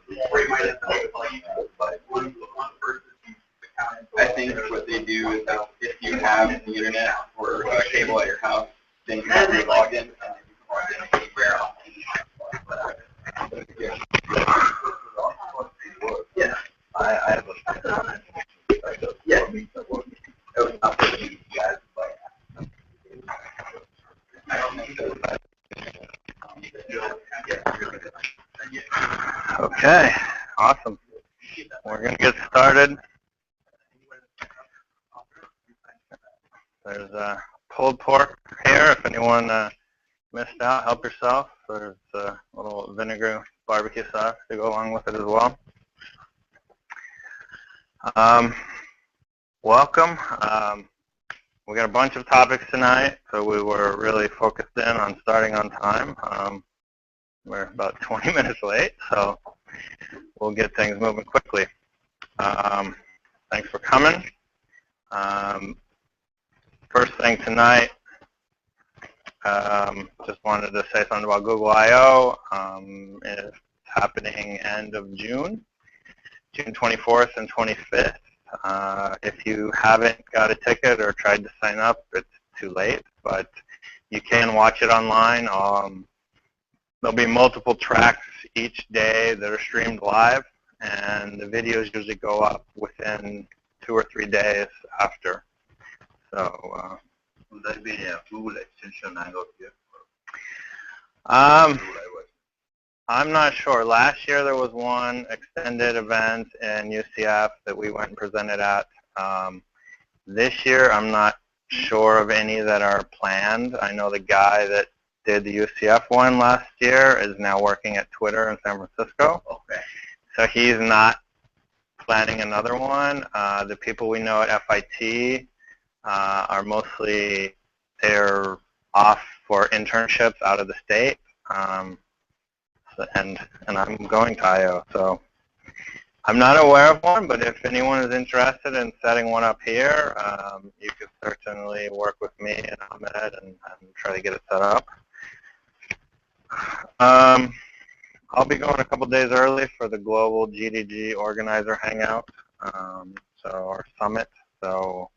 I think what they do is that if you have the internet or cable at your house, then you have your login and you can log in anywhere else. Yeah, I have a yeah. I don't think so. Okay, awesome. We're going to get started. There's pulled pork here. If anyone missed out, help yourself. There's a little vinegar barbecue sauce to go along with it as well. Welcome. We got a bunch of topics tonight, so we were really focused in on starting on time. We're about 20 minutes late, so we'll get things moving quickly. Thanks for coming. First thing tonight, just wanted to say something about Google I/O. It's happening end of June 24th and 25th. If you haven't got a ticket or tried to sign up, it's too late, but you can watch it online. There'll be multiple tracks each day that are streamed live, and the videos usually go up within 2 or 3 days after. So, will there be a Google extension Hangout here? I'm not sure. Last year there was one extended event in UCF that we went and presented at. This year I'm not sure of any that are planned. I know the guy that did the UCF one last year is now working at Twitter in San Francisco. Okay. So he's not planning another one. The people we know at FIT are mostly, they're off for internships out of the state. And I'm going to I/O, so I'm not aware of one, but if anyone is interested in setting one up here, you could certainly work with me and Ahmed and try to get it set up. I'll be going a couple days early for the Global GDG Organizer Hangout, so our summit, so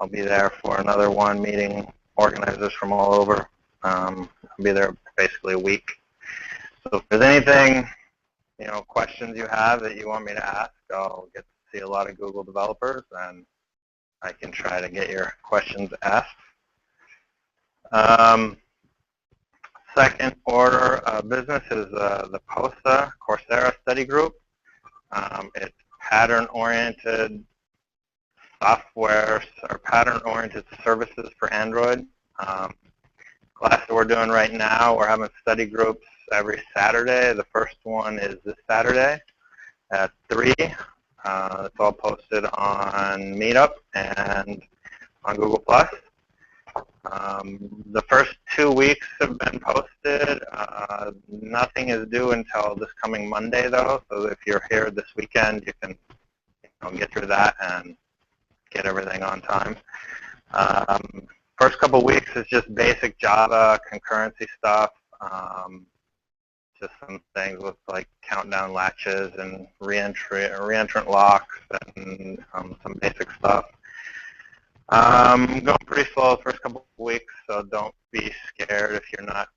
I'll be there for another one, meeting organizers from all over. I'll be there basically a week. So if there's anything, questions you have that you want me to ask, I'll get to see a lot of Google developers, and I can try to get your questions asked. Second order of business is the POSA Coursera study group. It's pattern-oriented software or pattern-oriented services for Android. Class that we're doing right now, we're having study groups every Saturday. The first one is this Saturday at 3. It's all posted on Meetup and on Google+. The first 2 weeks have been posted. Nothing is due until this coming Monday, though, so if you're here this weekend, you can get through that and get everything on time. First couple weeks is just basic Java, concurrency stuff, just some things with like countdown latches and reentrant locks and some basic stuff. Going pretty slow the first couple of weeks, so don't be scared if you're not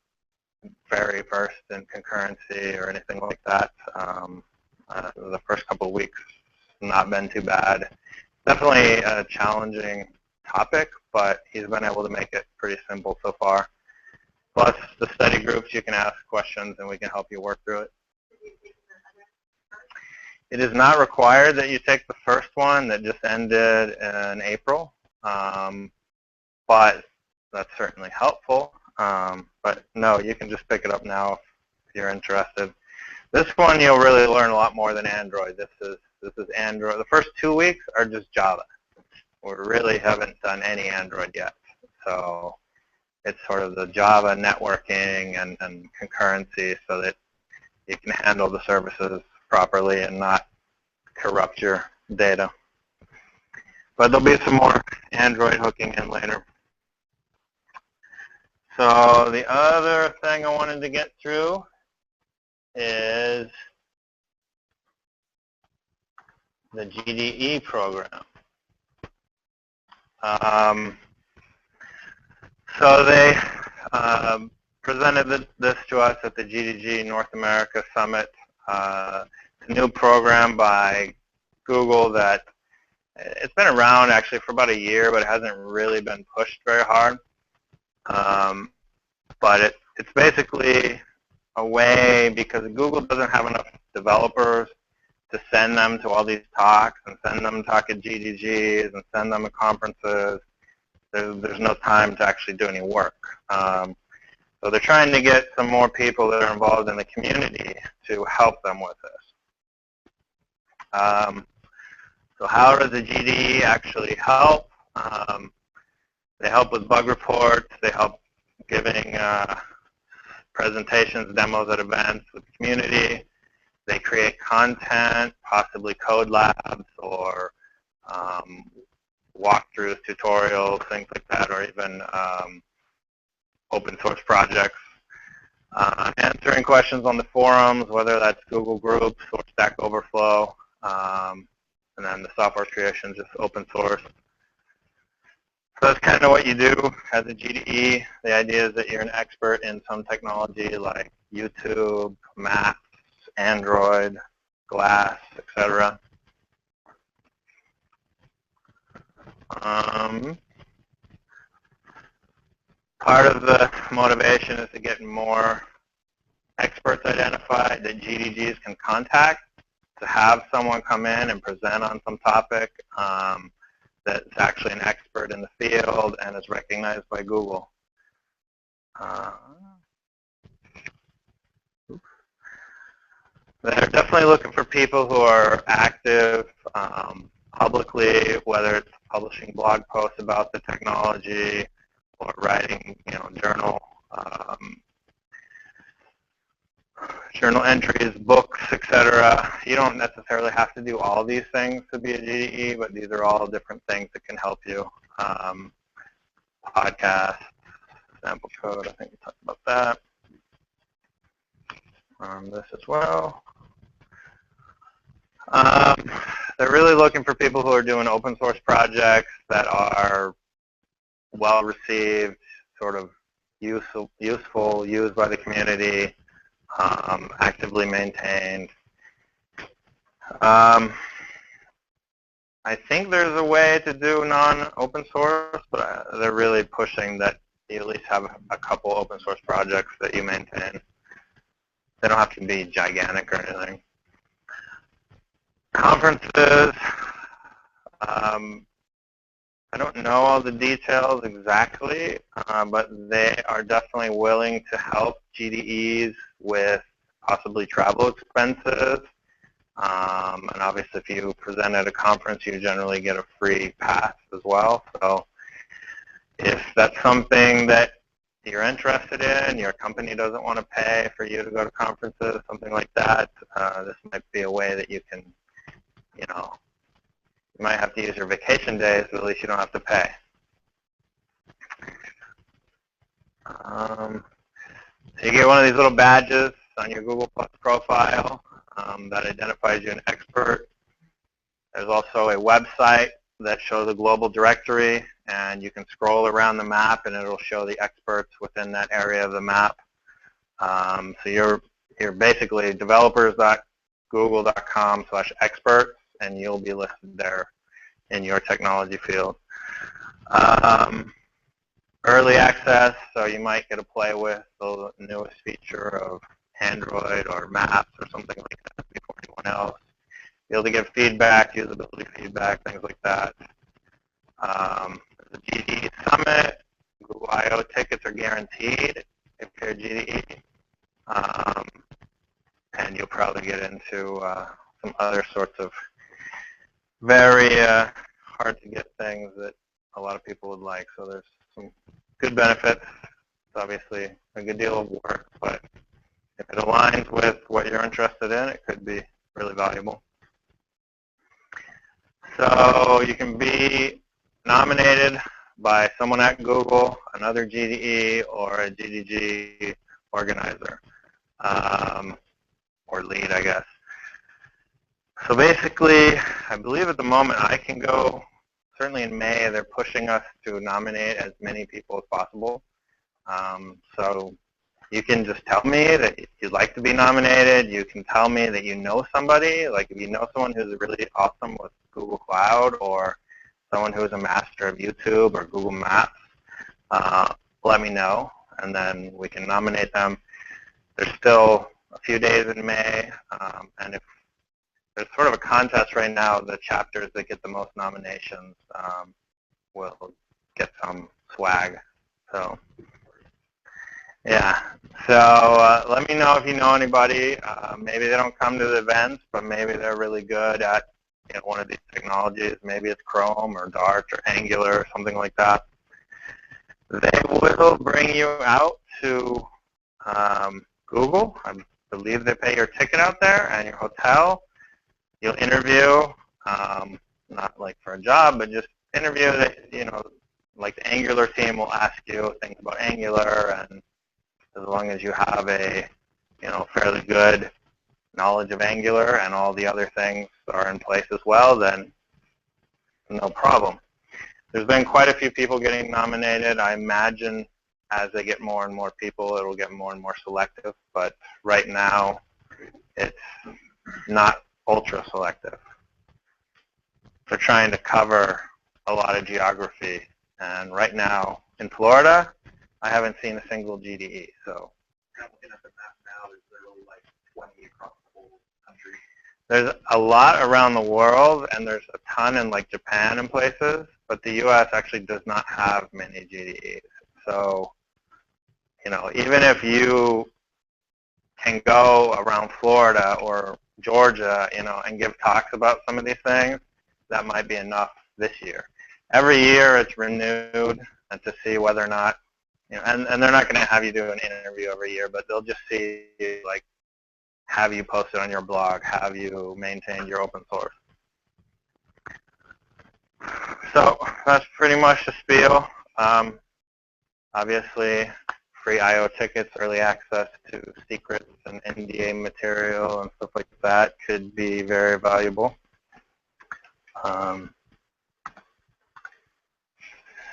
very versed in concurrency or anything like that. The first couple of weeks not been too bad. Definitely a challenging topic, but he's been able to make it pretty simple so far. Plus the study groups, you can ask questions and we can help you work through it. It is not required that you take the first one that just ended in April, but that's certainly helpful. But no, you can just pick it up now if you're interested. This one you'll really learn a lot more than Android. This is Android. The first 2 weeks are just Java. We really haven't done any Android yet. So it's sort of the Java networking and concurrency so that you can handle the services properly and not corrupt your data. But there'll be some more Android hooking in later. So the other thing I wanted to get through is the GDE program. So they presented this to us at the GDG North America Summit. It's a new program by Google that it's been around actually for about a year, but it hasn't really been pushed very hard. But it's basically a way, because Google doesn't have enough developers to send them to all these talks and send them to talk at GDGs and send them to conferences. There's no time to actually do any work. So they're trying to get some more people that are involved in the community to help them with this. So how does the GDE actually help? They help with bug reports. They help giving presentations, demos at events with the community. They create content, possibly code labs or walkthroughs, tutorials, things like that, or even open source projects. Answering questions on the forums, whether that's Google Groups or Stack Overflow, and then the software creation, just open source. So that's kind of what you do as a GDE. The idea is that you're an expert in some technology like YouTube, Maps, Android, Glass, etc. Part of the motivation is to get more experts identified that GDGs can contact, to have someone come in and present on some topic that's actually an expert in the field and is recognized by Google. They're definitely looking for people who are active publicly, whether it's publishing blog posts about the technology or writing, journal entries, books, etc. You don't necessarily have to do all these things to be a GDE, but these are all different things that can help you. Podcast, sample code, I think we talked about that. This as well. They're really looking for people who are doing open source projects that are well received, sort of useful, used by the community, actively maintained. I think there's a way to do non-open source, but they're really pushing that you at least have a couple open source projects that you maintain. They don't have to be gigantic or anything. Conferences, I don't know all the details exactly, but they are definitely willing to help GDEs with possibly travel expenses. And obviously if you present at a conference, you generally get a free pass as well. So if that's something that you're interested in, your company doesn't want to pay for you to go to conferences, something like that, this might be a way that you can, you might have to use your vacation days, but at least you don't have to pay. So you get one of these little badges on your Google Plus profile that identifies you an expert. There's also a website that shows a global directory, and you can scroll around the map and it'll show the experts within that area of the map. So you're basically developers.google.com/experts, and you'll be listed there in your technology field. Early access, so you might get to play with the newest feature of Android or Maps or something like that before anyone else. Be able to give feedback, usability feedback, things like that. The GDE Summit, Google I/O tickets are guaranteed if you're a GDE. And you'll probably get into some other sorts of very hard to get things that a lot of people would like. So there's some good benefits. It's obviously a good deal of work, but if it aligns with what you're interested in, it could be really valuable. So you can be nominated by someone at Google, another GDE, or a GDG organizer, or lead, I guess. So basically, I believe at the moment I can go, certainly in May, they're pushing us to nominate as many people as possible. So you can just tell me that you'd like to be nominated. You can tell me that you know somebody, like if you know someone who's really awesome with Google Cloud or someone who's a master of YouTube or Google Maps, let me know, and then we can nominate them. There's still a few days in May, and if there's sort of a contest right now, the chapters that get the most nominations will get some swag. So, yeah. So let me know if you know anybody. Maybe they don't come to the events, but maybe they're really good at one of these technologies. Maybe it's Chrome or Dart or Angular or something like that. They will bring you out to Google. I believe they pay your ticket out there and your hotel. You'll interview, not like for a job, but just interview that, like the Angular team will ask you things about Angular, and as long as you have a, fairly good knowledge of Angular and all the other things are in place as well, then no problem. There's been quite a few people getting nominated. I imagine as they get more and more people, it will get more and more selective, but right now it's not ultra selective. They're trying to cover a lot of geography, and right now in Florida, I haven't seen a single GDE. So I'm looking at the map now. Is there like 20 across the whole country? There's a lot around the world, and there's a ton in like Japan and places, but the U.S. actually does not have many GDEs. So, even if you can go around Florida or Georgia, and give talks about some of these things, that might be enough this year. Every year it's renewed and to see whether or not, and they're not going to have you do an interview every year, but they'll just see, like, have you posted on your blog, have you maintained your open source. So that's pretty much the spiel. Obviously, free I/O tickets, early access to secrets and NDA material and stuff like that could be very valuable.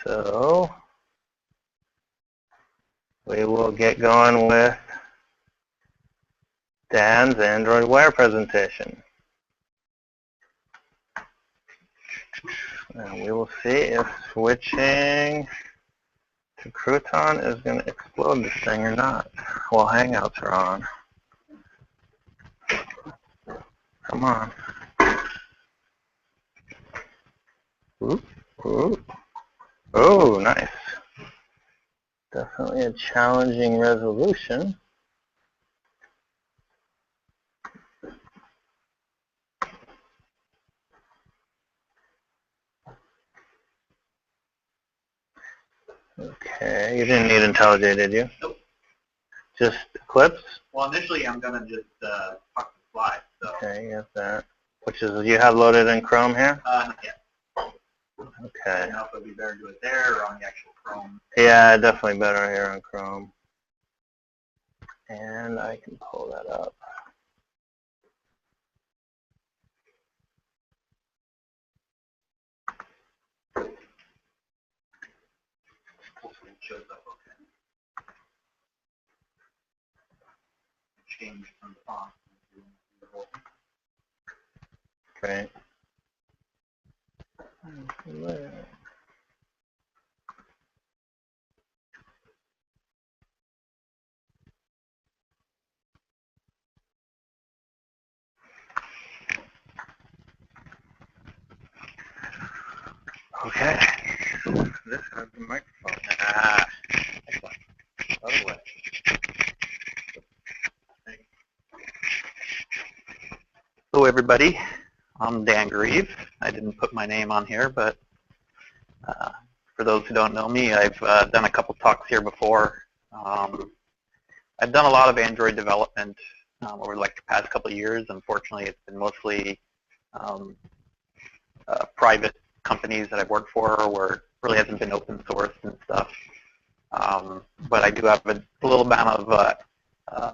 So we will get going with Dan's Android Wear presentation. And we will see if switching to Crouton is going to explode this thing or not while Hangouts are on. Come on. Ooh, ooh. Oh, nice. Definitely a challenging resolution. Okay, you didn't need IntelliJ, did you? Nope. Just Eclipse? Well, initially I'm going to just talk the slides. So. Okay, you got that. Which is, you have loaded in Chrome here? Not yet. Okay. I don't know if it would be better to do it there or on the actual Chrome. Yeah, definitely better here on Chrome. And I can pull that up. Hopefully it shows up okay. Change from the font. Okay. Okay. This has the microphone. Ah. Other way. Hello everybody, I'm Dan Greve. I didn't put my name on here, but for those who don't know me, I've done a couple talks here before. I've done a lot of Android development over like the past couple of years. Unfortunately, it's been mostly private companies that I've worked for where it really hasn't been open source and stuff. But I do have a little amount of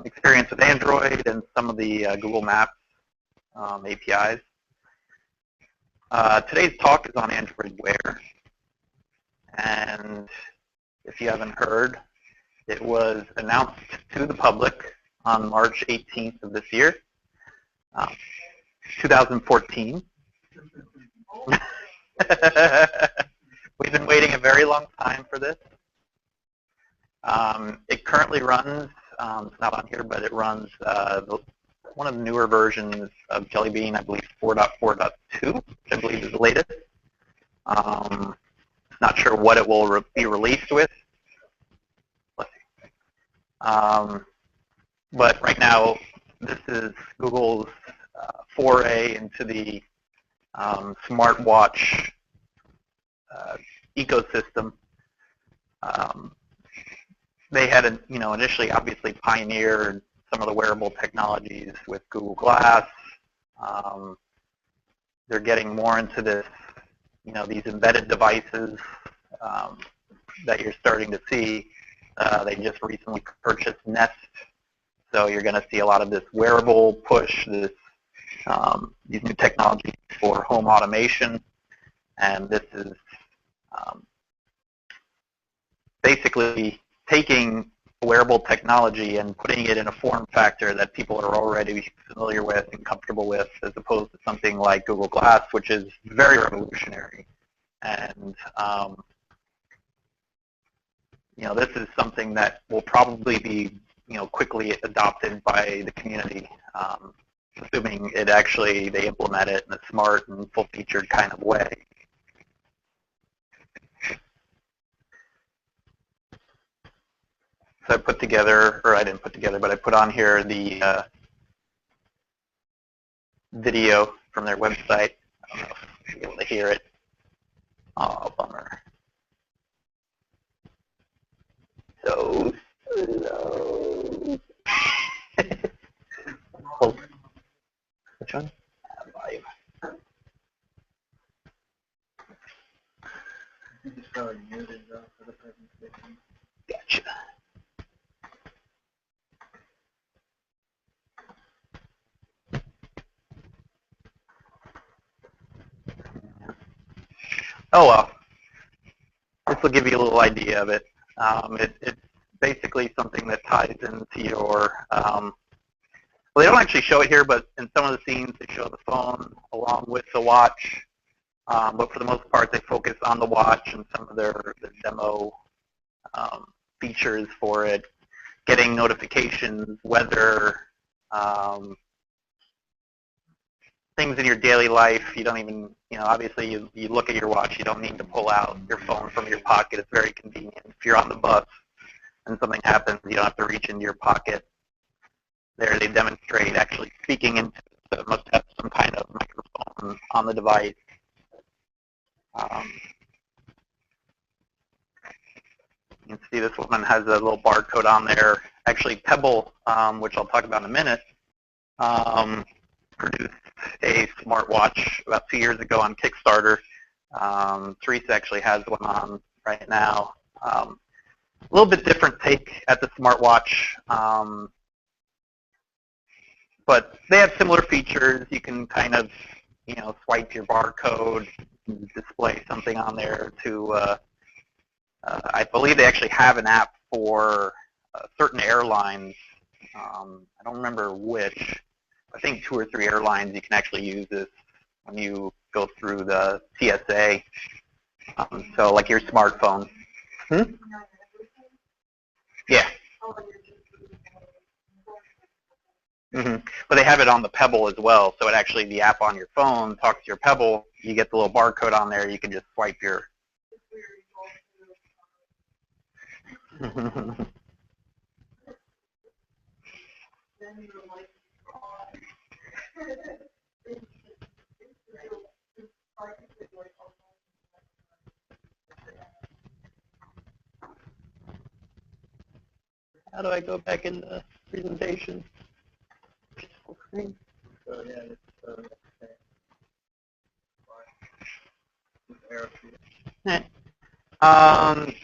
experience with Android and some of the Google Maps APIs. Today's talk is on Android Wear, and if you haven't heard, it was announced to the public on March 18th of this year, 2014. We've been waiting a very long time for this. It currently runs, it's not on here, but it runs one of the newer versions of Jelly Bean, I believe 4.4.2, which I believe is the latest. Not sure what it will be released with. Let's see. But right now, this is Google's foray into the smartwatch ecosystem. They had, initially obviously pioneered some of the wearable technologies with Google Glass. They're getting more into this, these embedded devices that you're starting to see. They just recently purchased Nest, so you're going to see a lot of this wearable push, these new technologies for home automation, and this is basically taking wearable technology and putting it in a form factor that people are already familiar with and comfortable with, as opposed to something like Google Glass, which is very revolutionary. And this is something that will probably be quickly adopted by the community, assuming they implement it in a smart and full-featured kind of way. So I put together, or I didn't put together, but I put on here the video from their website. I don't know if you'll be able to hear it. Oh, bummer. So slow. Oh. Which one? Live. Gotcha. Oh well, this will give you a little idea of it. It's basically something that ties into your, well, they don't actually show it here, but in some of the scenes they show the phone along with the watch. But for the most part, they focus on the watch and some of their demo features for it, getting notifications, weather, things in your daily life. You don't even, obviously you look at your watch, you don't need to pull out your phone from your pocket. It's very convenient. If you're on the bus and something happens, you don't have to reach into your pocket. There they demonstrate actually speaking into it. It must have some kind of microphone on the device. You can see this woman has a little barcode on there. Actually, Pebble, which I'll talk about in a minute, produced a smartwatch about 2 years ago on Kickstarter. Teresa actually has one on right now. A little bit different take at the smartwatch, but they have similar features. You can kind of, swipe your barcode, display something on there to, I believe they actually have an app for certain airlines. I don't remember which. I think 2 or 3 airlines you can actually use this when you go through the TSA. So like your smartphone. Yeah. But they have it on the Pebble as well. So it actually, the app on your phone talks to your Pebble. You get the little barcode on there. You can just swipe your. How do I go back in the presentation? So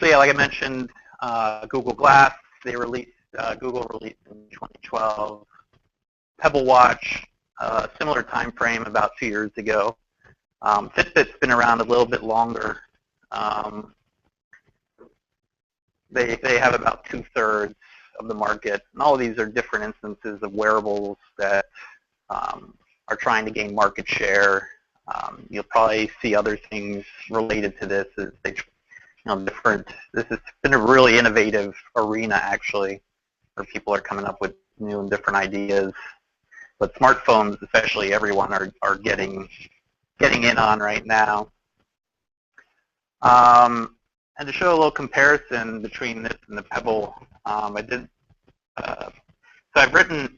yeah, like I mentioned, Google Glass, Google released in 2012. Pebble Watch, similar time frame, about 2 years ago. Fitbit's been around a little bit longer. They have about 2/3 of the market, and all of these are different instances of wearables that are trying to gain market share. You'll probably see other things related to this as they, this has been a really innovative arena actually, where people are coming up with new and different ideas. But smartphones, especially, everyone are getting in on right now. And to show a little comparison between this and the Pebble, so I've written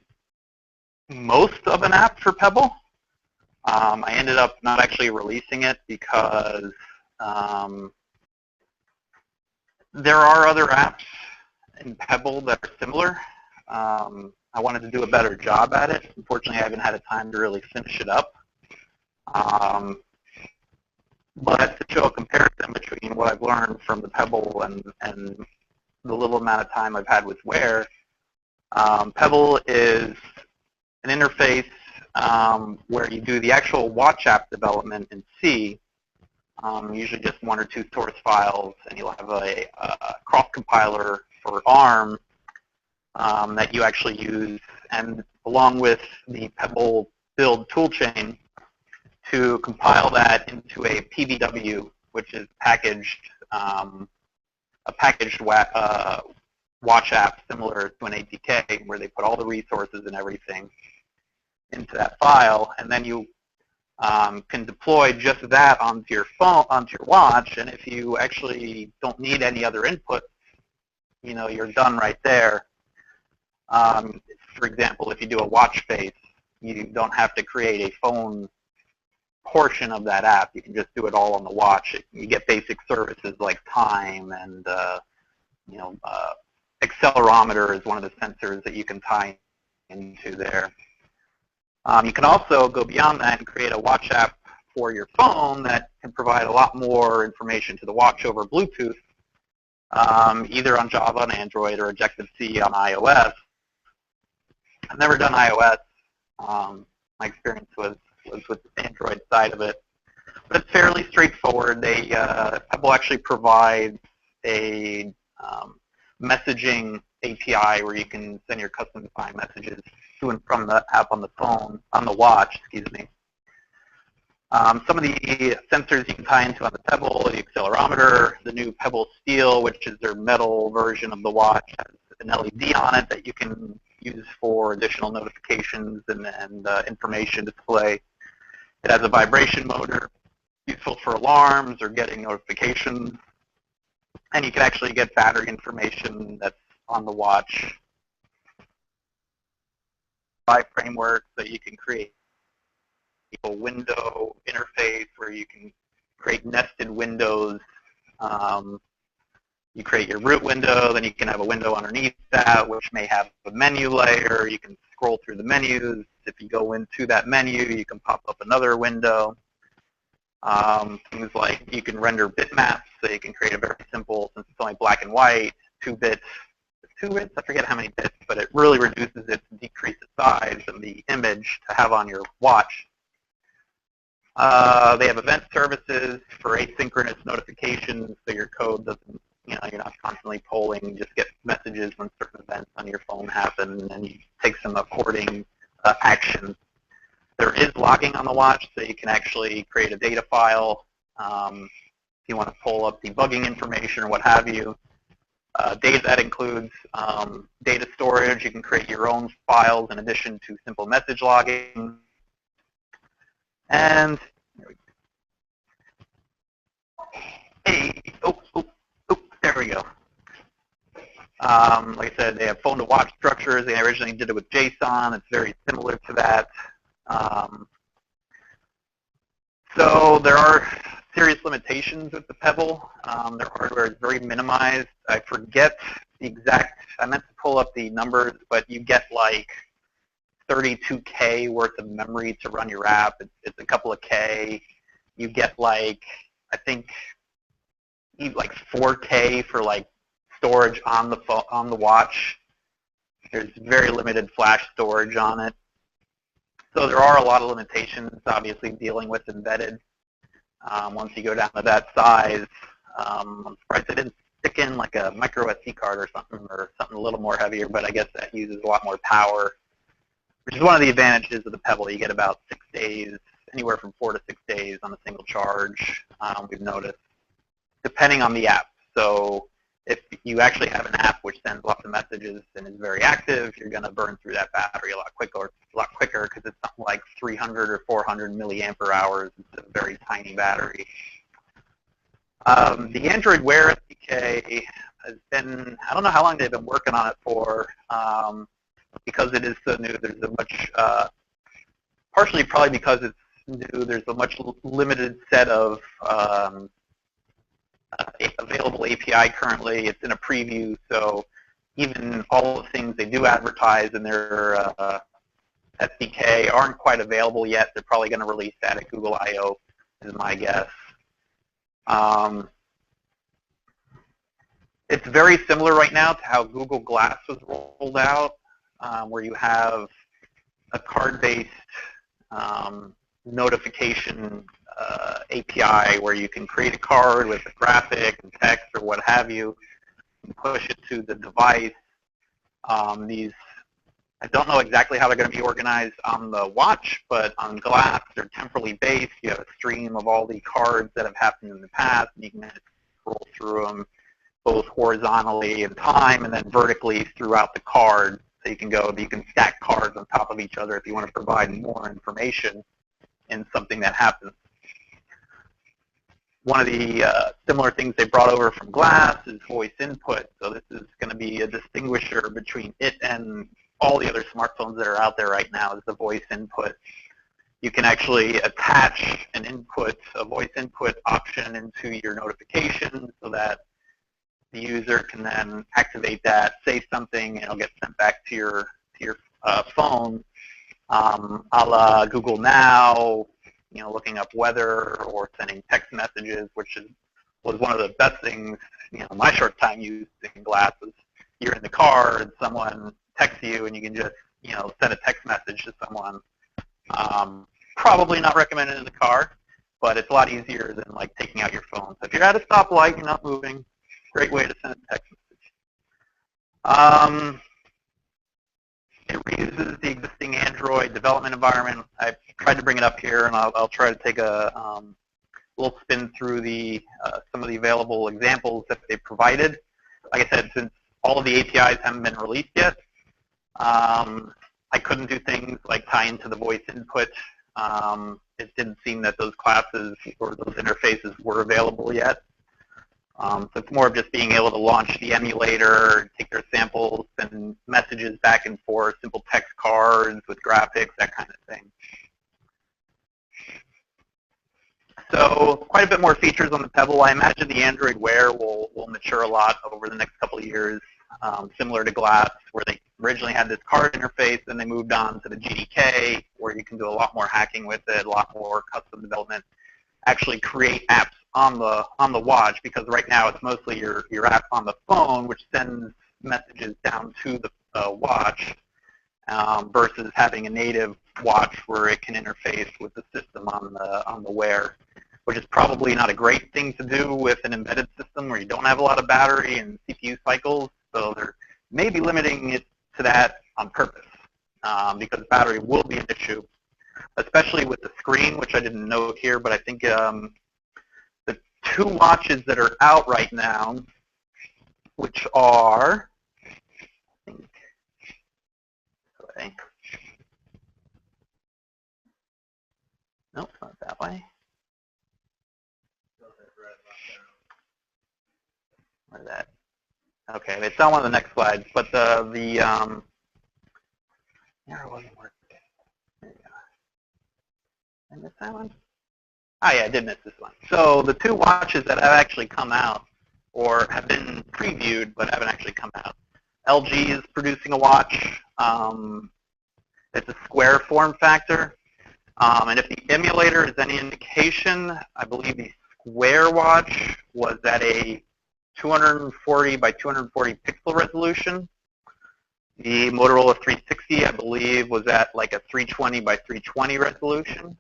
most of an app for Pebble. I ended up not actually releasing it because there are other apps in Pebble that are similar. I wanted to do a better job at it. Unfortunately, I haven't had a time to really finish it up. But to show a comparison between what I've learned from the Pebble and the little amount of time I've had with Wear, Pebble is an interface where you do the actual watch app development in C, usually just 1 or 2 source files, and you'll have a cross compiler for ARM that you actually use, and along with the Pebble build toolchain to compile that into a PBW, which is packaged, a packaged watch app similar to an APK, where they put all the resources and everything into that file, and then you can deploy just that onto your phone, onto your watch, and if you actually don't need any other input, you're done right there. For example, if you do a watch face, you don't have to create a phone portion of that app. You can just do it all on the watch. You get basic services like time and accelerometer is one of the sensors that you can tie into there. You can also go beyond that and create a watch app for your phone that can provide a lot more information to the watch over Bluetooth, either on Java on Android or Objective-C on iOS. I've never done iOS. My experience was with the Android side of it. But it's fairly straightforward. Pebble actually provides a messaging API where you can send your custom-defined messages to and from the app on the phone, on the watch, excuse me. Some of the sensors you can tie into on the Pebble, the accelerometer, the new Pebble Steel, which is their metal version of the watch, has an LED on it that you can use for additional notifications and information display. It has a vibration motor, useful for alarms or getting notifications. And you can actually get battery information that's on the watch by framework, so you can create a window interface where you can create nested windows. You create your root window, then you can have a window underneath that which may have a menu layer. You can scroll through the menus. If you go into that menu, you can pop up another window. Things like you can render bitmaps, so you can create a very simple, since it's only black and white, 2 bits. 2 bits, I forget how many bits, but it really reduces it to decrease the size of the image to have on your watch. They have event services for asynchronous notifications, so your code doesn't, you're not constantly polling, you just get messages when certain events on your phone happen, and you take some according action. There is logging on the watch, so you can actually create a data file if you want to pull up debugging information or what have you. Data that includes data storage. You can create your own files in addition to simple message logging. And there we go. Like I said, they have phone-to-watch structures. They originally did it with JSON. It's very similar to that. So there are serious limitations with the Pebble. Their hardware is very minimized. I forget the exact, I meant to pull up the numbers, but you get like 32K worth of memory to run your app. It's a couple of K. You get like, I think, like 4K for like storage on the phone, on the watch. There's very limited flash storage on it. So there are a lot of limitations, obviously, dealing with embedded. Once you go down to that size, I'm surprised they didn't stick in like a micro SD card or something a little more heavier, but I guess that uses a lot more power, which is one of the advantages of the Pebble. You get about 6 days, anywhere from 4 to 6 days on a single charge, we've noticed, depending on the app. So if you actually have an app which sends lots of messages and is very active, you're going to burn through that battery a lot quicker because it's something like 300 or 400 milliampere hours. It's a very tiny battery. The Android Wear SDK has been, I don't know how long they've been working on it for, because it is so new. There's a much, partially probably because it's new, there's a much limited set of available API currently. It's in a preview, so even all the things they do advertise in their SDK aren't quite available yet. They're probably going to release that at Google I/O, is my guess. It's very similar right now to how Google Glass was rolled out, where you have a card-based notification API where you can create a card with a graphic and text or what have you, and push it to the device. I don't know exactly how they're going to be organized on the watch, but on Glass, they're temporally based. You have a stream of all the cards that have happened in the past, and you can scroll through them both horizontally in time and then vertically throughout the card. So you can stack cards on top of each other if you want to provide more information in something that happens. One of the similar things they brought over from Glass is voice input. So this is going to be a distinguisher between it and all the other smartphones that are out there right now, is the voice input. You can actually attach a voice input option into your notification so that the user can then activate that, say something, and it'll get sent back to your phone, a la Google Now, looking up weather or sending text messages, which was one of the best things, my short time using Glass was you're in the car and someone texts you and you can just, send a text message to someone. Probably not recommended in the car, but it's a lot easier than like taking out your phone. So if you're at a stoplight, you're not moving, great way to send a text message. It reuses the existing Android development environment. I've tried to bring it up here, and I'll try to take a little spin through some of the available examples that they provided. Like I said, since all of the APIs haven't been released yet, I couldn't do things like tie into the voice input. It didn't seem that those classes or those interfaces were available yet. So it's more of just being able to launch the emulator, take their samples, and messages back and forth, simple text cards with graphics, that kind of thing. So quite a bit more features on the Pebble. I imagine the Android Wear will mature a lot over the next couple of years, similar to Glass, where they originally had this card interface, then they moved on to the GDK, where you can do a lot more hacking with it, a lot more custom development, actually create apps on the watch, because right now it's mostly your app on the phone, which sends messages down to the watch, versus having a native watch where it can interface with the system on the Wear, which is probably not a great thing to do with an embedded system where you don't have a lot of battery and CPU cycles. So they're maybe limiting it to that on purpose, because battery will be an issue, especially with the screen, which I didn't note here, but I think the two watches that are out right now, which are, I think, nope, not that way. Where's that? Okay, it's on one of the next slides, but there wasn't working. There you go. Did I miss that one? Oh yeah, I did miss this one. So the two watches that have actually come out, or have been previewed but haven't actually come out. LG is producing a watch. It's a square form factor. And if the emulator is any indication, I believe the Square watch was at a 240 by 240 pixel resolution. The Motorola 360, I believe, was at like a 320 by 320 resolution.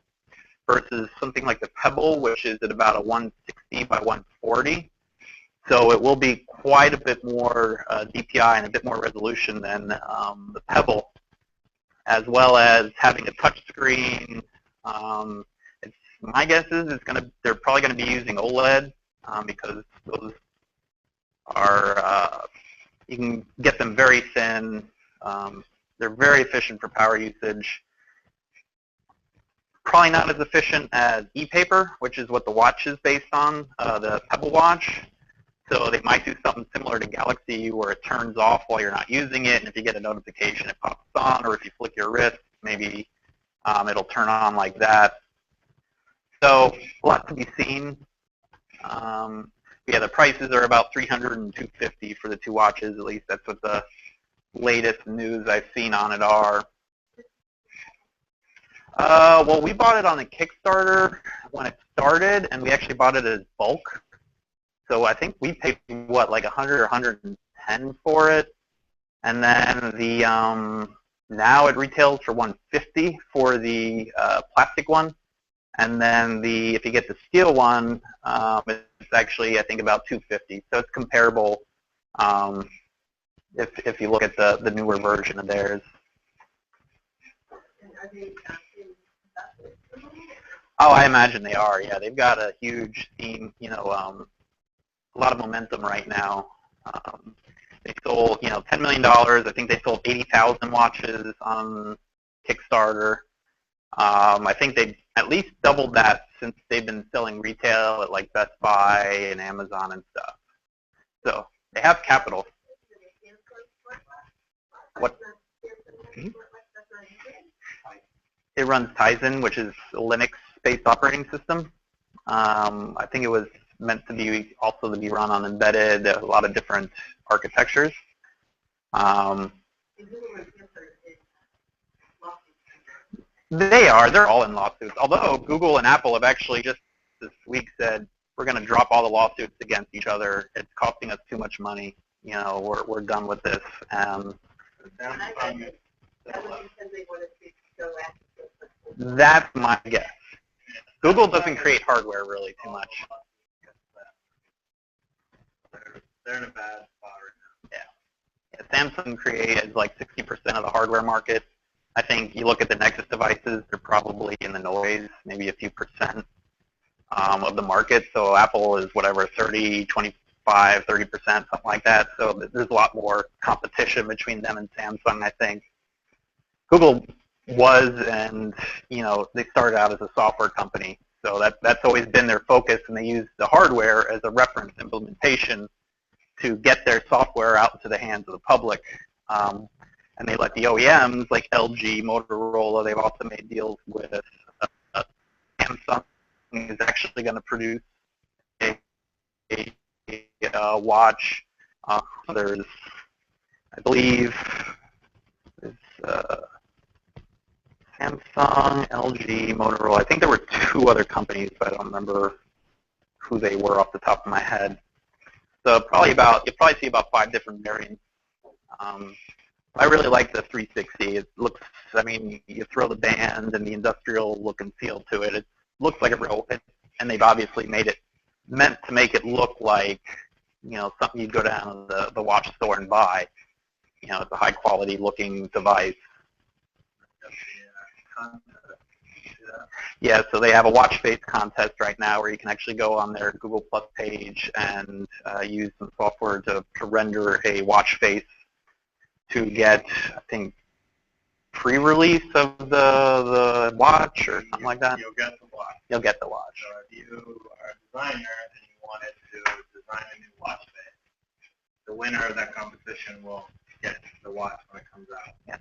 versus something like the Pebble, which is at about a 160 by 140. So it will be quite a bit more DPI and a bit more resolution than the Pebble, as well as having a touch screen. My guess is they're probably going to be using OLED because those are, you can get them very thin. They're very efficient for power usage. Probably not as efficient as e-paper, which is what the watch is based on, the Pebble watch. So they might do something similar to Galaxy where it turns off while you're not using it, and if you get a notification, it pops on, or if you flick your wrist, maybe it'll turn on like that. So a lot to be seen. Yeah, the prices are about $300 and $250 for the two watches. At least that's what the latest news I've seen on it are. Well, we bought it on a Kickstarter when it started, and we actually bought it as bulk. So I think we paid, what, like $100 or $110 for it. And then the now it retails for $150 for the plastic one. And then if you get the steel one, it's actually, I think, about $250. So it's comparable if you look at the newer version of theirs. Oh, I imagine they are. Yeah, they've got a huge team. A lot of momentum right now. They sold, $10 million. I think they sold 80,000 watches on Kickstarter. I think they've at least doubled that since they've been selling retail at like Best Buy and Amazon and stuff. So they have capital. What? It runs Tizen, which is a Linux-based operating system. I think it was meant to be also to be run on embedded, a lot of different architectures. They're all in lawsuits. Although Google and Apple have actually just this week said, we're going to drop all the lawsuits against each other. It's costing us too much money. We're done with this. That's my guess. Google doesn't create hardware really too much. They're in a bad spot right now. Yeah. Samsung creates like 60% of the hardware market. I think you look at the Nexus devices, they're probably in the noise, maybe a few percent of the market. So Apple is whatever, 30, 25, 30%, something like that. So there's a lot more competition between them and Samsung, I think. Google was, and they started out as a software company. So that's always been their focus, and they use the hardware as a reference implementation to get their software out into the hands of the public. And they let the OEMs like LG, Motorola, they've also made deals with Samsung is actually going to produce a watch. There's, I believe, Samsung, LG, Motorola. I think there were two other companies, but I don't remember who they were off the top of my head. So you'll probably see about 5 different variants. I really like the 360. It looks, you throw the band and the industrial look and feel to it. It looks like a real, and they've obviously meant to make it look like, something you'd go down to the watch store and buy. It's a high quality looking device. Yeah, so they have a watch face contest right now where you can actually go on their Google Plus page and use some software to render a watch face to get, I think, pre-release of the watch or something like that. You'll get the watch. You'll get the watch. So if you are a designer and you wanted to design a new watch face, the winner of that competition will get the watch when it comes out. Yeah.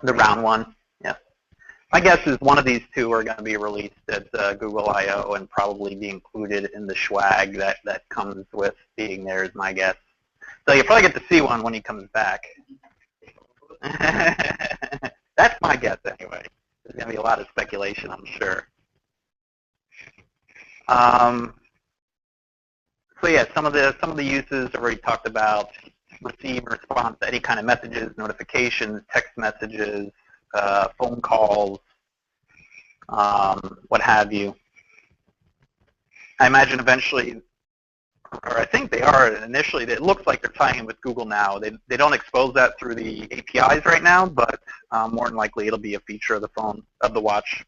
The round one, yeah. My guess is one of these two are going to be released at Google I/O and probably be included in the swag that comes with being there is my guess. So you'll probably get to see one when he comes back. That's my guess anyway. There's going to be a lot of speculation, I'm sure. So yeah, some of the uses I've already talked about. Receive and respond to any kind of messages, notifications, text messages, phone calls. what have you. I imagine eventually, or I think they are initially, it looks like they're tying in with Google now. They don't expose that through the APIs right now, but more than likely it'll be a feature of the phone, of the watch.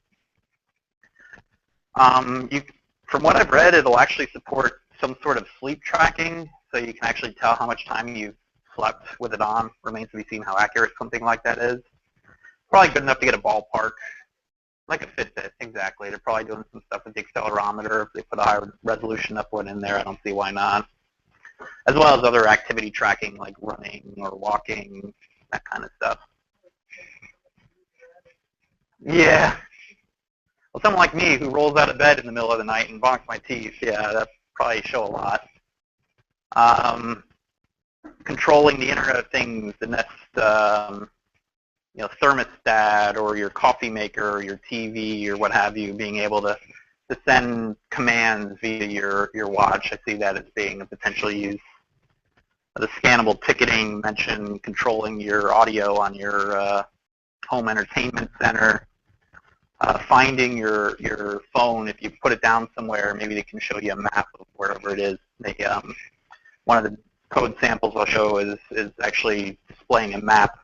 From what I've read, it'll actually support some sort of sleep tracking, so you can actually tell how much time you've slept with it on. Remains to be seen how accurate something like that is. Probably good enough to get a ballpark, like a Fitbit, exactly. They're probably doing some stuff with the accelerometer. If they put a higher resolution upload in there, I don't see why not. As well as other activity tracking, like running or walking, that kind of stuff. Yeah. Well, someone like me who rolls out of bed in the middle of the night and bonks my teeth, yeah, that probably show a lot. Controlling the Internet of Things, the Nest, thermostat, or your coffee maker, or your TV, or what have you, being able to send commands via your watch. I see that as being a potential use. The scannable ticketing mentioned, controlling your audio on your home entertainment center. Finding your phone, if you put it down somewhere, maybe they can show you a map of wherever it is. One of the code samples I'll show is actually displaying a map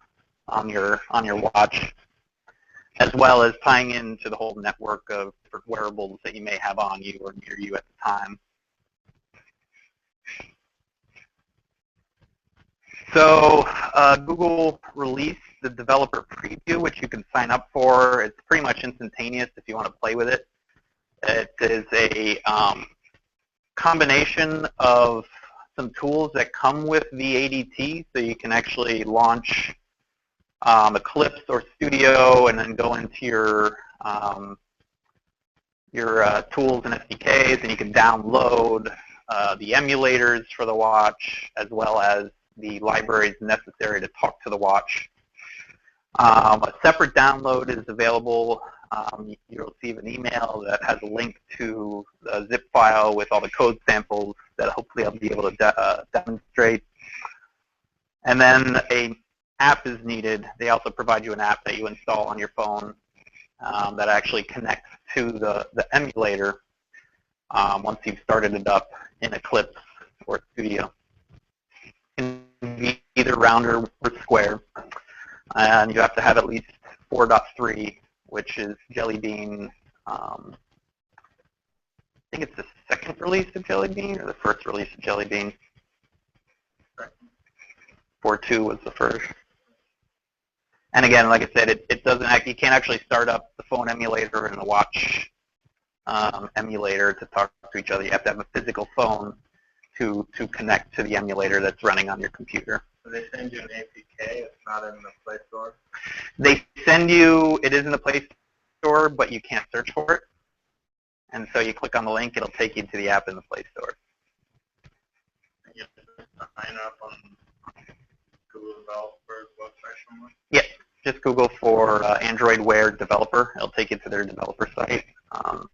on your watch, as well as tying into the whole network of different wearables that you may have on you or near you at the time. So Google released the developer preview, which you can sign up for. It's pretty much instantaneous if you want to play with it. It is a combination of some tools that come with the ADT, so you can actually launch Eclipse or Studio and then go into your tools and SDKs, and you can download the emulators for the watch, as well as the libraries necessary to talk to the watch. A separate download is available. You'll receive an email that has a link to a zip file with all the code samples that hopefully I'll be able to demonstrate. And then an app is needed. They also provide you an app that you install on your phone that actually connects to the emulator once you've started it up in Eclipse or Studio. It can be either round or square. And you have to have at least 4.3, which is Jelly Bean. I think it's the second release of Jelly Bean or the first release of Jelly Bean. 4.2 was the first. And again, like I said, it doesn't. You can't actually start up the phone emulator and the watch emulator to talk to each other. You have to have a physical phone to connect to the emulator that's running on your computer. So they send you an APK, it's not in the Play Store? They send you, it is in the Play Store, but you can't search for it. And so you click on the link, it'll take you to the app in the Play Store. And you have to sign up on Google Developer's website somewhere? Yep, just Google for Android Wear Developer. It'll take you to their developer site. I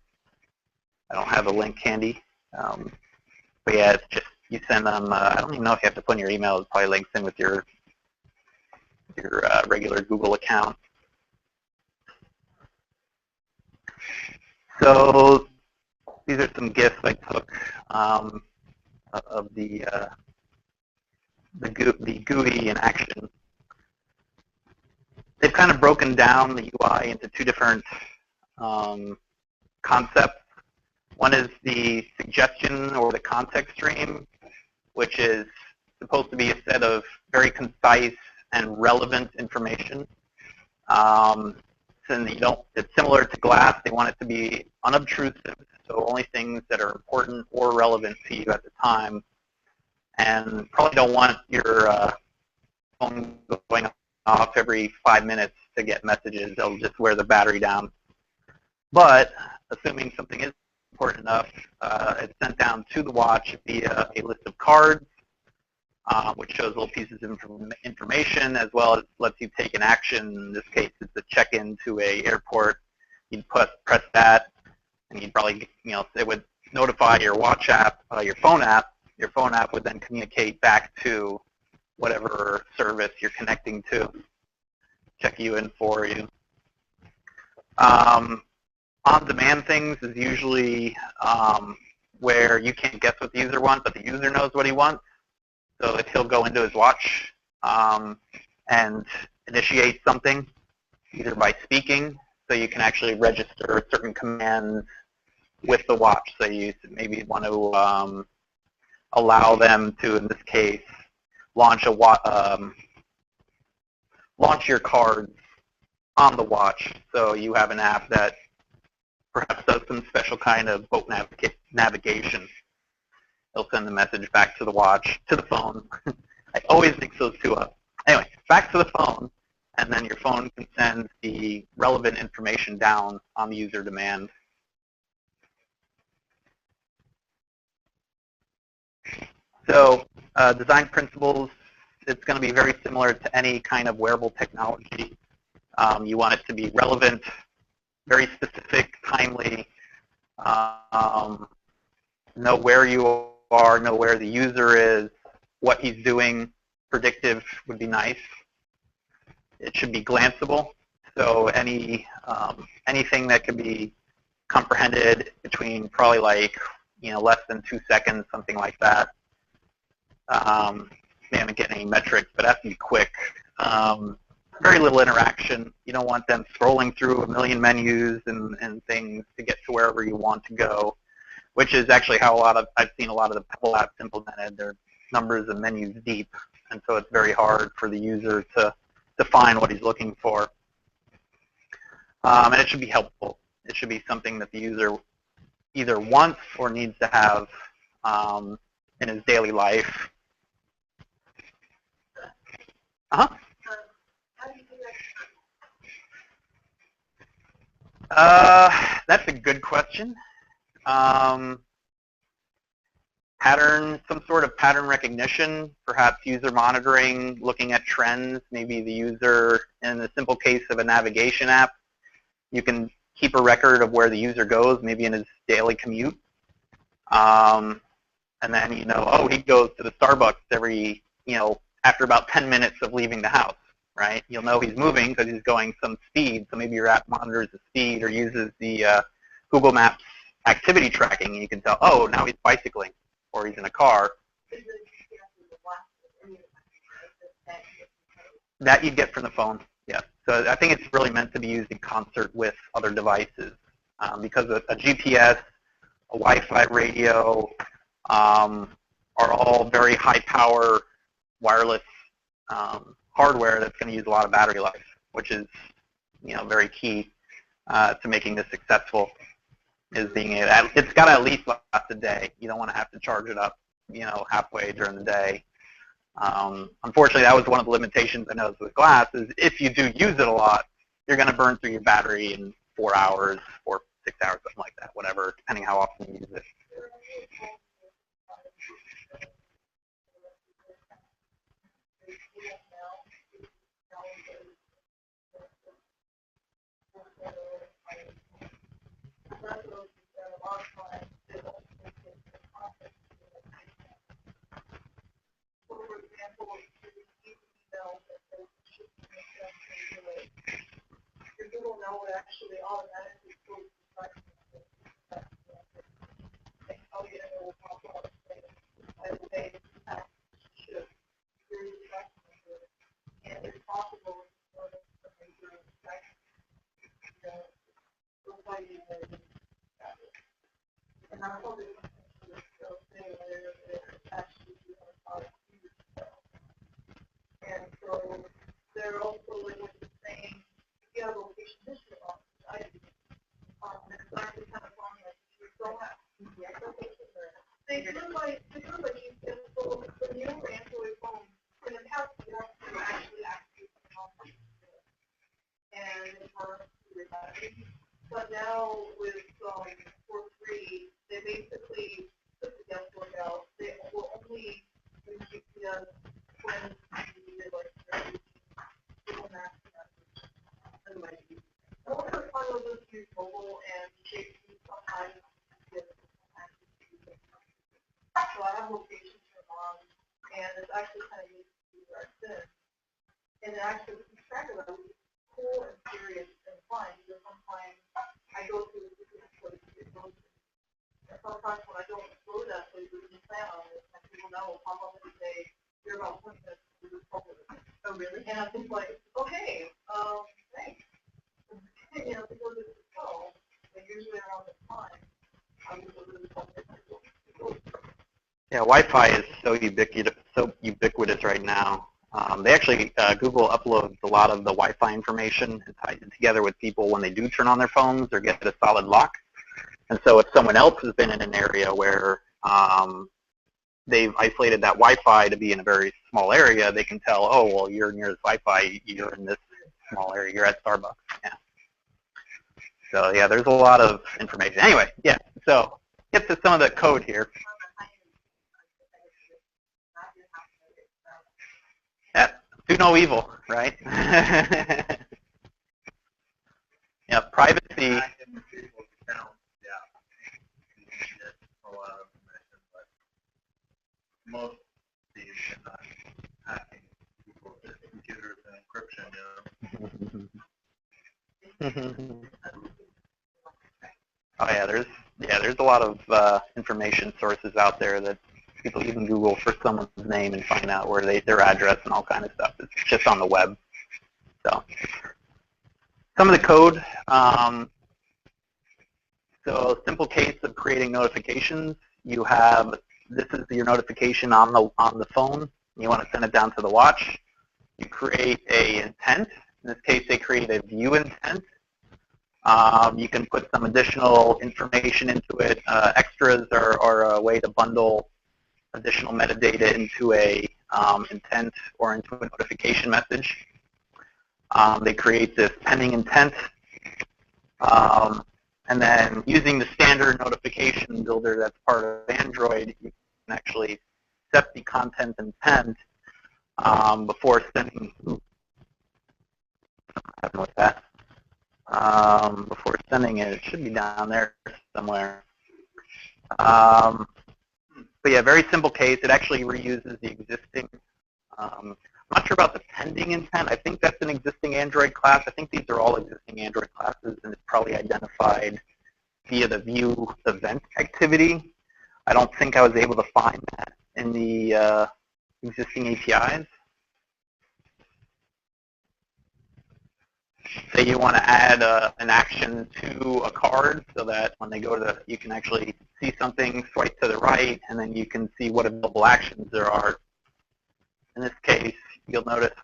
don't have a link handy. But yeah, it's just, you send them, I don't even know if you have to put in your email. It probably links in with your regular Google account. So these are some GIFs I took of the GUI in action. They've kind of broken down the UI into two different concepts. One is the suggestion or the context stream, which is supposed to be a set of very concise and relevant information. It's similar to Glass. They want it to be unobtrusive, so only things that are important or relevant to you at the time. And probably don't want your phone going off every 5 minutes to get messages. They'll just wear the battery down. But assuming something is important enough, it's sent down to the watch via a list of cards, which shows little pieces of information, as well as lets you take an action. In this case, it's a check-in to a airport. You'd press that, and you'd probably, it would notify your watch app, your phone app. Your phone app would then communicate back to whatever service you're connecting to, check you in for you. On-demand things is usually where you can't guess what the user wants, but the user knows what he wants. So if he'll go into his watch and initiate something, either by speaking, so you can actually register certain commands with the watch. So you maybe want to allow them to, in this case, launch your cards on the watch. So you have an app that perhaps does some special kind of boat navigation. It'll send the message back to the watch, to the phone. I always mix those two up. Anyway, back to the phone, and then your phone can send the relevant information down on the user demand. So design principles, it's going to be very similar to any kind of wearable technology. You want it to be relevant, very specific, timely, know where you are, know where the user is, what he's doing. Predictive would be nice. It should be glanceable. So anything that can be comprehended between probably like less than 2 seconds, something like that. I haven't getting any metrics, but it has to be quick. Very little interaction. You don't want them scrolling through a million menus and things to get to wherever you want to go, which is actually how I've seen a lot of the Pebble apps implemented. They're numbers of menus deep, and so it's very hard for the user to define what he's looking for. And it should be helpful. It should be something that the user either wants or needs to have in his daily life. How do you do that? That's a good question. Pattern, some sort of pattern recognition, perhaps user monitoring, looking at trends. Maybe the user, in the simple case of a navigation app, you can keep a record of where the user goes, maybe in his daily commute. And then, oh, he goes to the Starbucks every, after about 10 minutes of leaving the house, right? You'll know he's moving because he's going some speed. So maybe your app monitors the speed or uses the Google Maps activity tracking, and you can tell, oh, now he's bicycling or he's in a car. That you get from the phone, yeah. So I think it's really meant to be used in concert with other devices because a GPS, a Wi-Fi radio are all very high-power wireless hardware that's going to use a lot of battery life, which is very key to making this successful. Is being it's got to at least last a day. You don't want to have to charge it up, halfway during the day. Unfortunately, that was one of the limitations I noticed with glass. Is if you do use it a lot, you're going to burn through your battery in 4 hours or 6 hours, something like that, whatever, depending how often you use it. But now with 4.3, they basically took the guesswork out. They will only use GPS when you need it, like Google Maps. Anyway, a lot of fun with those use mobile and JP sometimes. So I have locations from mom, and it's actually kind of used to be where I've been. And it actually keeps track of it. Cool and serious and fun. Because sometimes I go through to go to the phone, and usually around the time, I would go to the phone. Yeah, Wi-Fi is so ubiquitous right now. They actually, Google uploads a lot of the Wi-Fi information and ties it together with people when they do turn on their phones or get a solid lock. And so if someone else has been in an area where they've isolated that Wi-Fi to be in a very small area, they can tell, oh, well, you're near this Wi-Fi, you're in this small area, you're at Starbucks. Yeah. So yeah, there's a lot of information. Anyway, yeah, so get to some of the code here. Yeah, do no evil, right? Yeah, privacy. Most of these are not hacking people's computers and encryption, Oh yeah, there's a lot of information sources out there that people even Google for someone's name and find out where their address and all kind of stuff. It's just on the web. So some of the code. So simple case of creating notifications. You have this is your notification on the phone. You want to send it down to the watch. You create a intent. In this case, they create a view intent. You can put some additional information into it. Extras are a way to bundle additional metadata into a intent or into a notification message. They create this pending intent. And then using the standard notification builder that's part of Android, you can actually set the content intent before sending. With that. Before sending it, it should be down there somewhere. But yeah, very simple case. It actually reuses the existing. I'm not sure about the pending intent. I think that's an existing Android class. I think these are all existing Android classes, and it's probably identified via the view event activity. I don't think I was able to find that in the existing APIs. Say you want to add an action to a card so that when they go to you can actually see something, swipe to the right, and then you can see what available actions there are. In this case, you'll notice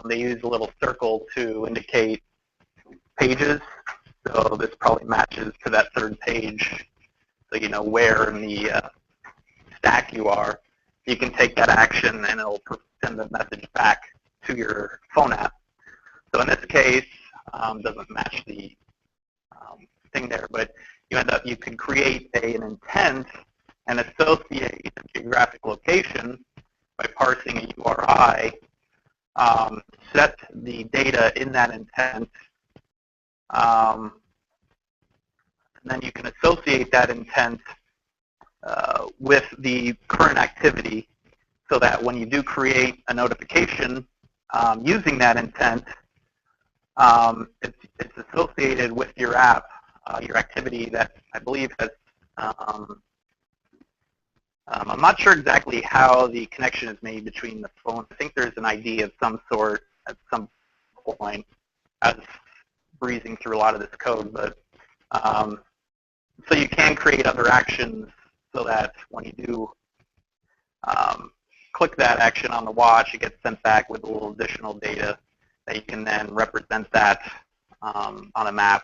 they use a little circle to indicate pages. So this probably matches to that third page, so you know where in the stack you are. You can take that action and it'll send the message back to your phone app. So in this case, doesn't match the thing there, but you can create an intent and associate a geographic location by parsing a URI, set the data in that intent, and then you can associate that intent with the current activity so that when you do create a notification using that intent, it's associated with your app, your activity that I believe has, I'm not sure exactly how the connection is made between the phone. I think there's an ID of some sort at some point. I was breezing through a lot of this code, but so you can create other actions so that when you do click that action on the watch, it gets sent back with a little additional data that you can then represent that on a map.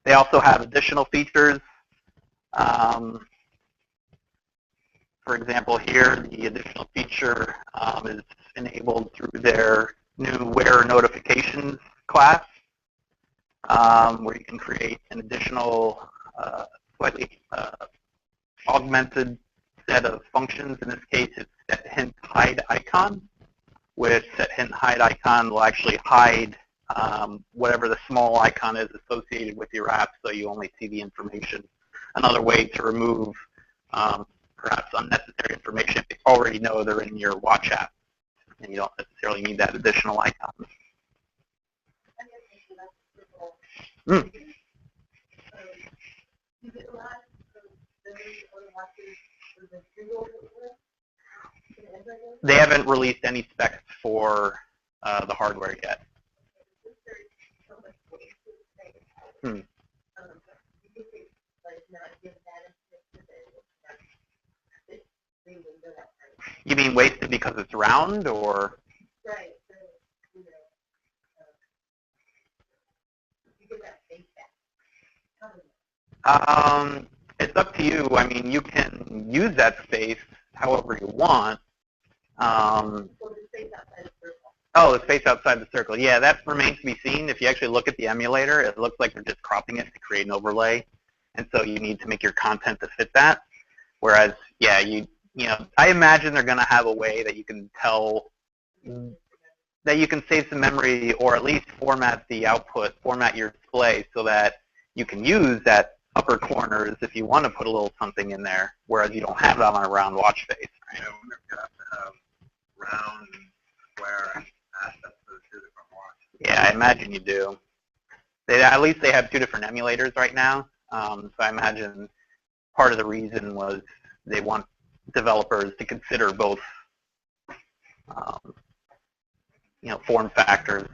They also have additional features. For example, here, the additional feature is enabled through their new Wear Notifications class, where you can create an additional, slightly augmented set of functions. In this case, it's set hint hide icon, which set hint hide icon will actually hide whatever the small icon is associated with your app, so you only see the information. Another way to remove perhaps unnecessary information if you already know they're in your watch app, and you don't necessarily need that additional icon. They haven't released any specs for the hardware yet. You mean wasted because it's round, or? Right. It's up to you. I mean, you can use that space however you want. Oh, the space outside the circle. Yeah, that remains to be seen. If you actually look at the emulator, it looks like they're just cropping it to create an overlay, and so you need to make your content to fit that. Whereas, yeah, you know, I imagine they're going to have a way that you can tell that you can save some memory, or at least format the output, format your display so that you can use that upper corners if you want to put a little something in there, whereas you don't have that on a round watch face. Right? I wonder if you have to have round and square aspects of the two different watches. Yeah, I imagine you do. At least they have two different emulators right now, so I imagine part of the reason was they want developers to consider both, you know, form factors.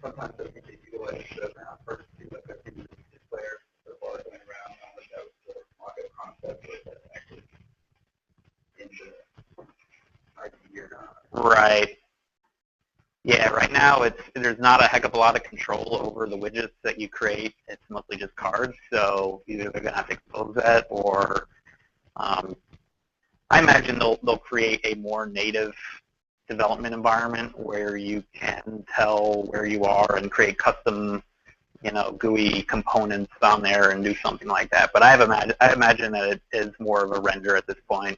Sometimes they can utilize the first two players before going around on the notes or mock-up concept that's actually in the ID or not. Right. Yeah, right now there's not a heck of a lot of control over the widgets that you create. It's mostly just cards, so either they're going to have to expose that, or I imagine they'll create a more native development environment where you can tell where you are and create custom, you know, GUI components on there and do something like that. But I imagine that it is more of a render at this point,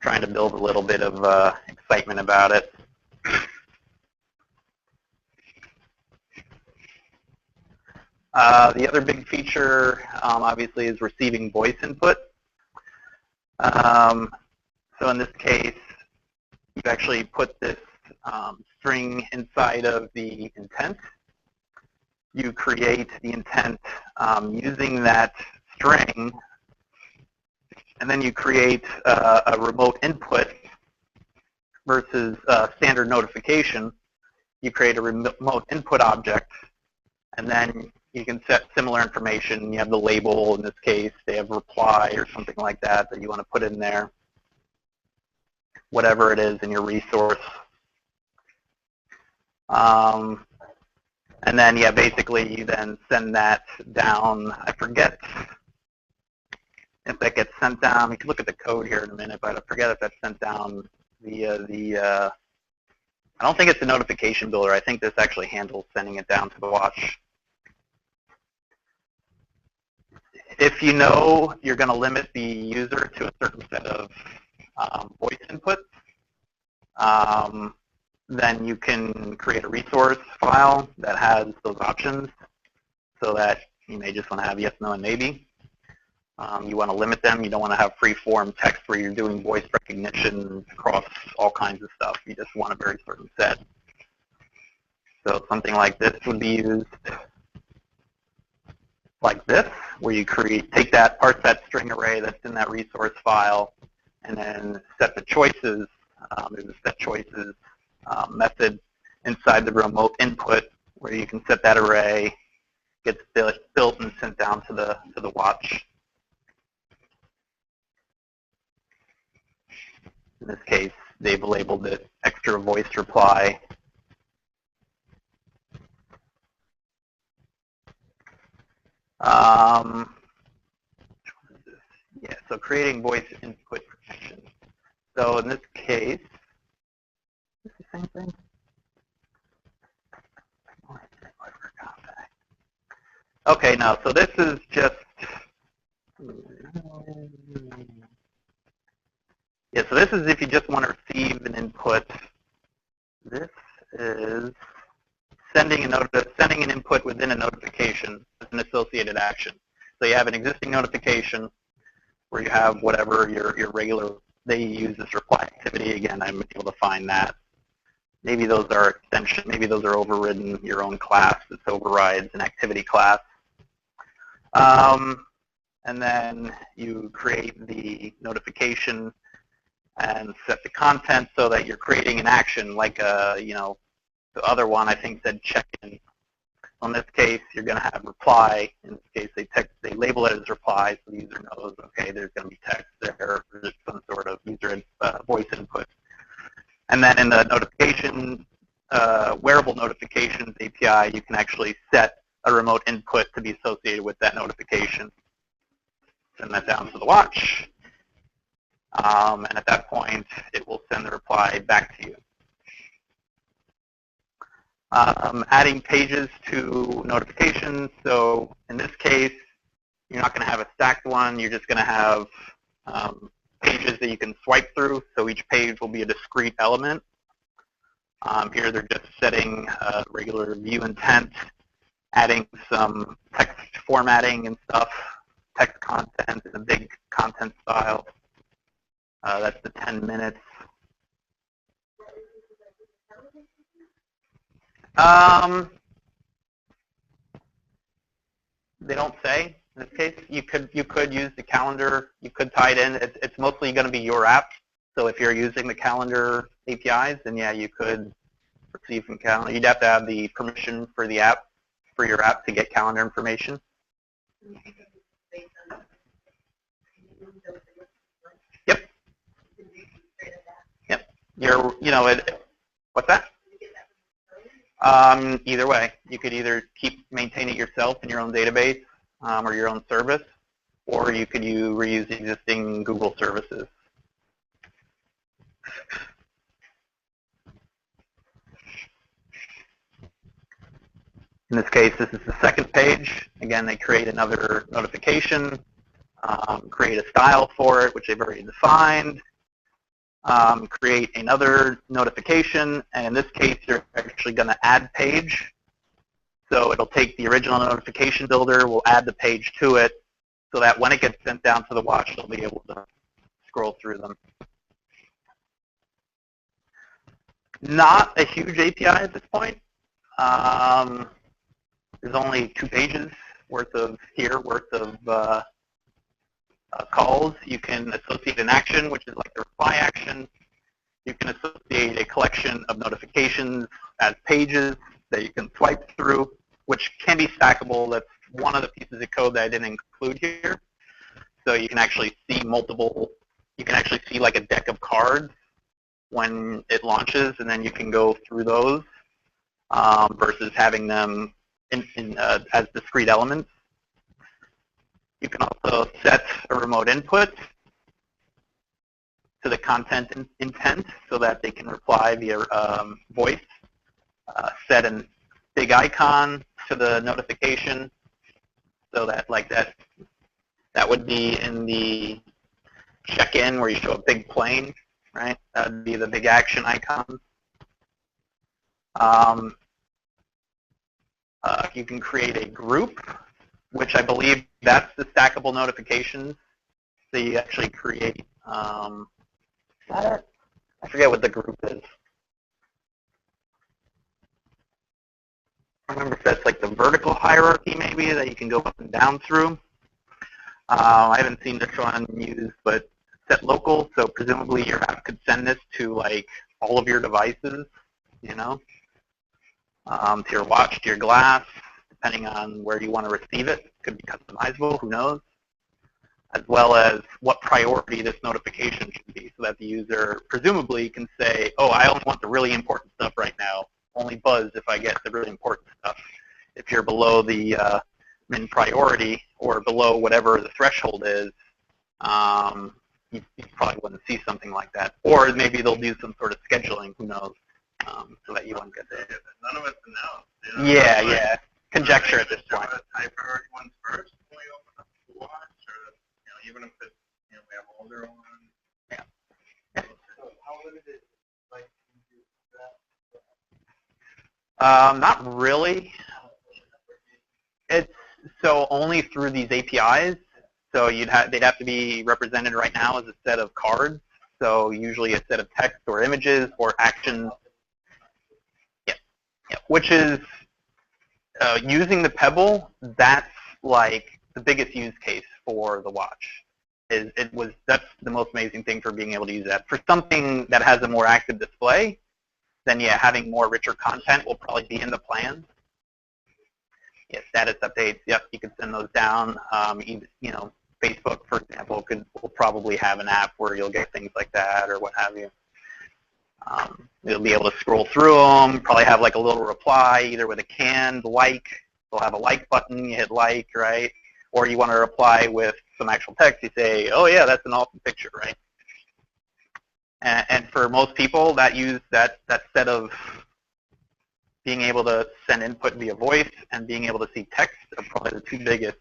trying to build a little bit of excitement about it. The other big feature, obviously, is receiving voice input. So in this case, you actually put this string inside of the intent. You create the intent using that string, and then you create a remote input versus standard notification. You create a remote input object, and then you can set similar information. You have the label, in this case, they have reply or something like that that you want to put in there, whatever it is in your resource. And then, yeah, basically you then send that down. I forget if that gets sent down. We can look at the code here in a minute, but I forget if that's sent down via I don't think it's a notification builder. I think this actually handles sending it down to the watch. If you know you're going to limit the user to a certain set of voice inputs, then you can create a resource file that has those options, so that you may just want to have yes, no, and maybe. You want to limit them. You don't want to have free-form text where you're doing voice recognition across all kinds of stuff. You just want a very certain set. So something like this would be used like this, where you take that, parse that string array that's in that resource file, and then set the choices. There's a set choices method inside the remote input where you can set that array, gets built and sent down to the watch. In this case, they've labeled it extra voice reply. Yeah, so creating voice input protection. So in this case, is this the same thing? Okay, no, so this is just, yeah, so this is if you just want to receive an input. This is sending an input within a notification as an associated action. So you have an existing notification where you have whatever your regular, they use this reply activity. Again, I'm able to find that. Maybe those are extension, maybe those are overridden your own class. This overrides an activity class. And then you create the notification and set the content so that you're creating an action, like you know, the other one I think said check-in. In this case, you're going to have reply. In this case, they label it as reply, so the user knows, okay, there's going to be text there, or there's some sort of user voice input. And then in the notification, wearable notifications API, you can actually set a remote input to be associated with that notification. Send that down to the watch. And at that point, it will send the reply back to you. Adding pages to notifications. So in this case, you're not going to have a stacked one. You're just going to have pages that you can swipe through. So each page will be a discrete element. Here they're just setting regular view intent, adding some text formatting and stuff, text content in a big content style. That's the 10 minutes. They don't say. In this case, you could use the calendar. You could tie it in. It's mostly going to be your app. So if you're using the calendar APIs, then yeah, you could receive from calendar. You'd have to have the permission for the app, for your app to get calendar information. Yep. Yep. What's that? Either way, you could either keep maintaining it yourself in your own database or your own service, or you could reuse existing Google services. In this case, this is the second page. Again, they create another notification, create a style for it, which they've already defined, create another notification, and in this case, you're actually going to add page. So it'll take the original notification builder, we'll add the page to it, so that when it gets sent down to the watch, they'll be able to scroll through them. Not a huge API at this point. There's only 2 pages worth of calls. You can associate an action, which is like the reply action. You can associate a collection of notifications as pages that you can swipe through, which can be stackable. That's one of the pieces of code that I didn't include here. So you can actually see like a deck of cards when it launches, and then you can go through those versus having them as discrete elements. You can also set a remote input to the content intent so that they can reply via voice. Set a big icon to the notification so that that would be in the check-in where you show a big plane, right? That would be the big action icon. You can create a group, which I believe that's the stackable notifications. So you actually create, I forget what the group is. I remember if that's like the vertical hierarchy maybe that you can go up and down through. I haven't seen this one used, but set local, so presumably your app could send this to like all of your devices, to your watch, to your glass, depending on where you want to receive it. It could be customizable, who knows, as well as what priority this notification should be, so that the user presumably can say, oh, I only want the really important stuff right now. Only buzz if I get the really important stuff. If you're below the min priority or below whatever the threshold is, you probably wouldn't see something like that. Or maybe they'll do some sort of scheduling, who knows, so that you won't get there. None of us know. Yeah. Conjecture at this point. High priority ones first when we open up the watch, or even if it's, we have older ones. Yeah. So how limited, not really. It's so only through these APIs. So they'd have to be represented right now as a set of cards. So usually a set of text or images or actions. Yeah. Which is using the Pebble. That's like the biggest use case for the watch. That's the most amazing thing for being able to use that. For something that has a more active display, then yeah, having more richer content will probably be in the plans. Yeah, status updates. Yep, you can send those down. You know, Facebook, for example, will probably have an app where you'll get things like that or what have you. You'll be able to scroll through them, probably have like a little reply, either with a canned like. They'll have a like button, you hit like, right? Or you want to reply with some actual text, you say, oh yeah, that's an awesome picture, right? And for most people, that set of being able to send input via voice and being able to see text are probably the two biggest,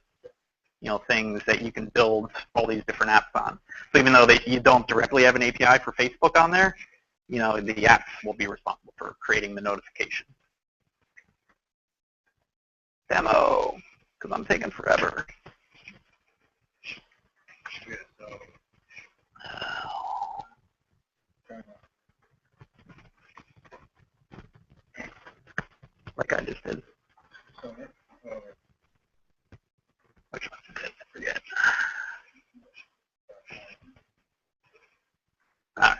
you know, things that you can build all these different apps on. So even though you don't directly have an API for Facebook on there, you know, the apps will be responsible for creating the notification. Demo, because I'm taking forever. Yeah, so, Like I just did. oh, Which one did I forget? All right.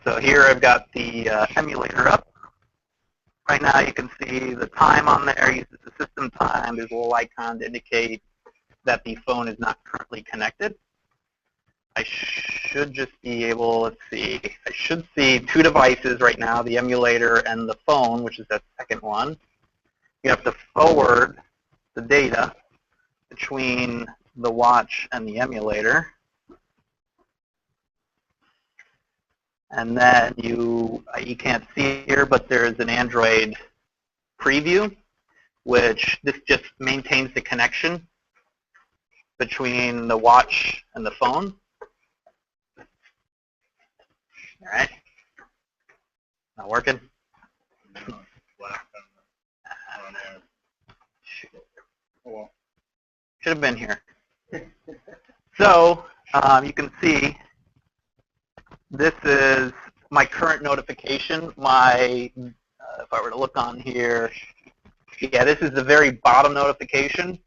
So here I've got the emulator up. Right now you can see the time on there uses the system time. There's a little icon to indicate that the phone is not currently connected. I should just be able, let's see, I should see two devices right now, the emulator and the phone, which is that second one. You have to forward the data between the watch and the emulator. And then you can't see it here, but there's an Android preview, which this just maintains the connection between the watch and the phone. All right. Not working? no, it's black on there. Oh, well. Should have been here. So you can see this is my current notification. If I were to look on here, yeah, this is the very bottom notification.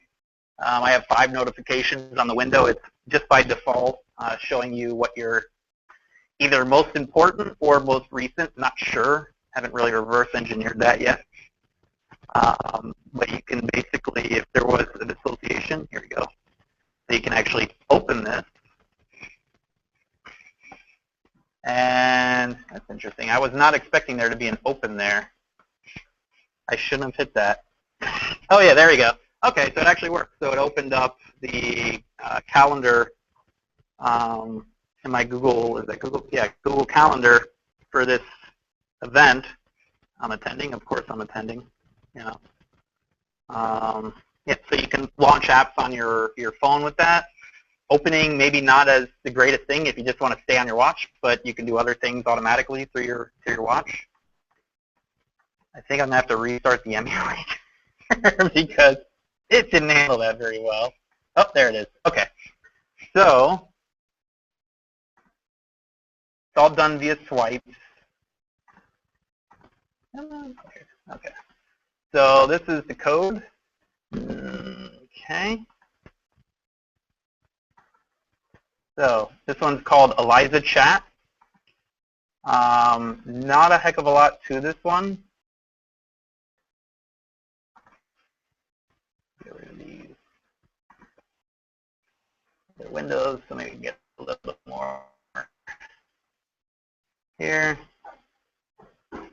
I have 5 notifications on the window. It's just by default showing you what your either most important or most recent. Not sure. Haven't really reverse engineered that yet. But you can basically, if there was an association, here we go. So you can actually open this. And that's interesting. I was not expecting there to be an open there. I shouldn't have hit that. Oh yeah, there we go. Okay, so it actually worked. So it opened up the calendar in my Google, is that Google? Yeah, Google Calendar for this event I'm attending. Of course I'm attending. You know. Yeah, so you can launch apps on your phone with that. Opening maybe not as the greatest thing if you just want to stay on your watch, but you can do other things automatically through your watch. I think I'm gonna have to restart the emulator because it didn't handle that very well. Oh, there it is. Okay, so it's all done via swipes. Okay, so this is the code. Okay. So this one's called Eliza Chat. Not a heck of a lot to this one. Get rid of these. The windows, so maybe get a little bit more here. Can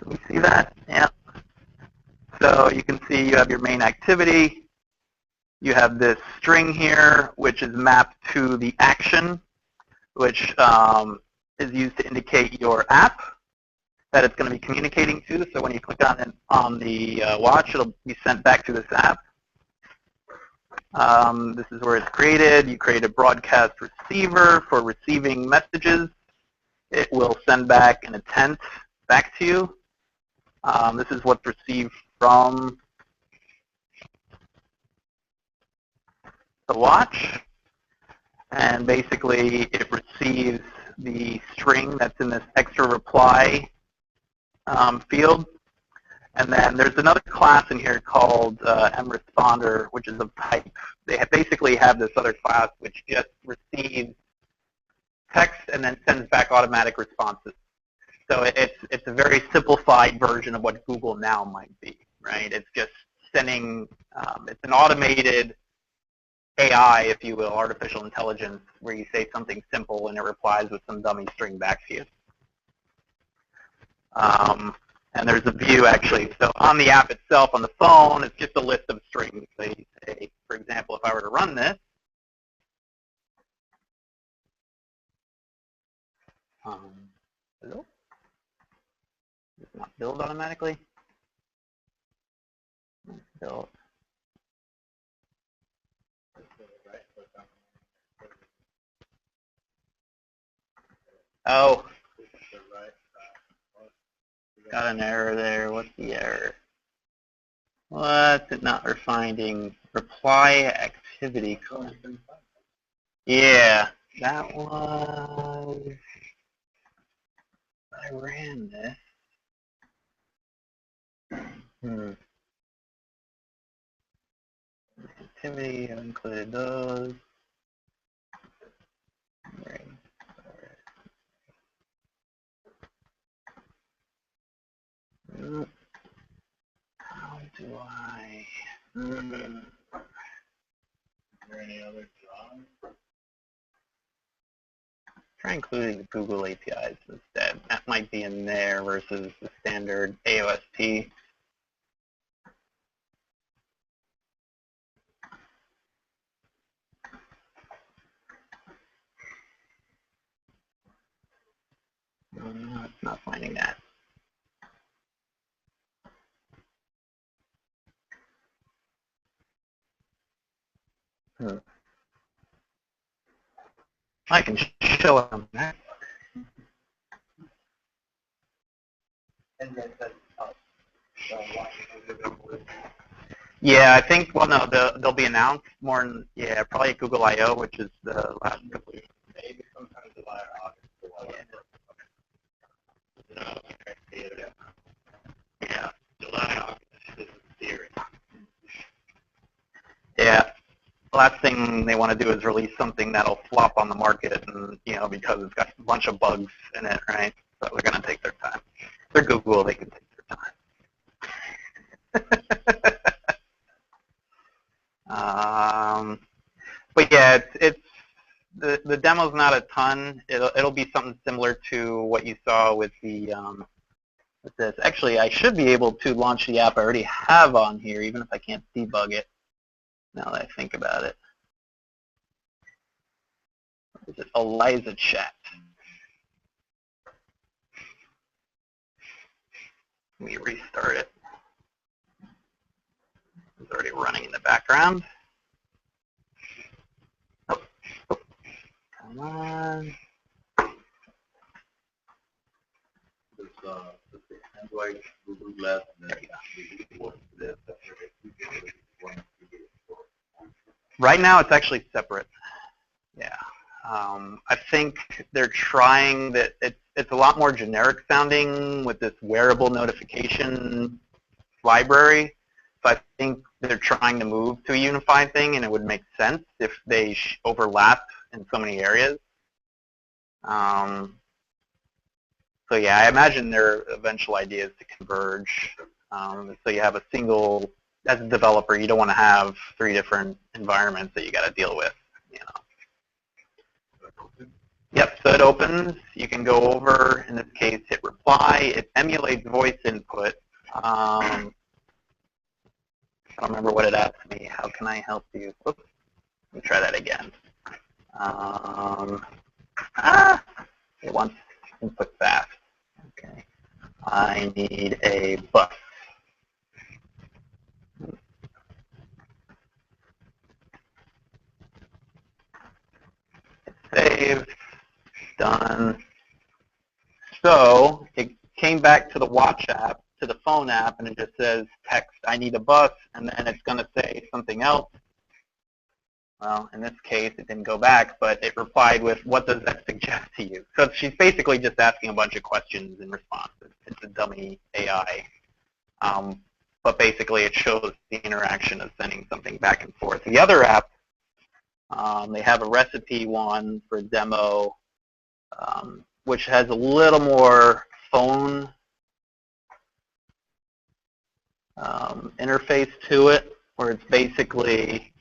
we see that? Yeah. So you can see you have your main activity. You have this string here, which is mapped to the action, which is used to indicate your app that it's going to be communicating to. So when you click on it on the watch, it'll be sent back to this app. This is where it's created. You create a broadcast receiver for receiving messages. It will send back an intent back to you. This is what's received from the watch. And basically, it receives the string that's in this extra reply field. And then there's another class in here called mResponder, which is of type. They basically have this other class which just receives text and then sends back automatic responses. So it's a very simplified version of what Google Now might be, right? It's just sending, it's an automated AI, if you will, artificial intelligence, where you say something simple and it replies with some dummy string back to you. And there's a view, actually. So on the app itself, on the phone, it's just a list of strings. So you say, for example, if I were to run this, hello? Does it not build automatically? Build. Oh, got an error there. What's the error? What's it not finding? Reply activity code. Yeah, that was, I ran this. Activity, I've included those. Right. How do I? Is there any other jobs? Try including the Google APIs instead. That might be in there versus the standard AOSP. No, it's not finding that. I can show them that. Yeah, I think, well, no, they'll be announced more in, yeah, probably at Google I/O, which is the last couple of years. Maybe sometime July or August. Yeah. July, August is the theory. Yeah. Last thing they want to do is release something that'll flop on the market, and because it's got a bunch of bugs in it, right? So they're going to take their time. They're Google, they can take their time. But yeah, it's the demo's not a ton. It'll be something similar to what you saw with the with this. Actually, I should be able to launch the app I already have on here, even if I can't debug it. Now that I think about it. Is it Eliza Chat? Let me restart it. It's already running in the background. Oh, come on. Android, Google Glass, and then Right now, it's actually separate. Yeah. I think they're trying that. It's a lot more generic sounding with this wearable notification library. So I think they're trying to move to a unified thing, and it would make sense if they overlap in so many areas. So yeah, I imagine their eventual idea is to converge. So you have a single, as a developer, you don't want to have 3 different environments that you got to deal with. Yep, so it opens. You can go over, in this case, hit reply. It emulates voice input. I don't remember what it asked me. How can I help you? Oops. Let me try that again. It wants input fast. Okay. I need a bus. Save. Done. So it came back to the watch app, to the phone app, and it just says text, I need a bus, and then it's going to say something else. Well, in this case, it didn't go back, but it replied with, what does that suggest to you? So she's basically just asking a bunch of questions in response. It's a dummy AI. But basically, it shows the interaction of sending something back and forth. The other app, they have a recipe one for demo, which has a little more phone interface to it, where it's basically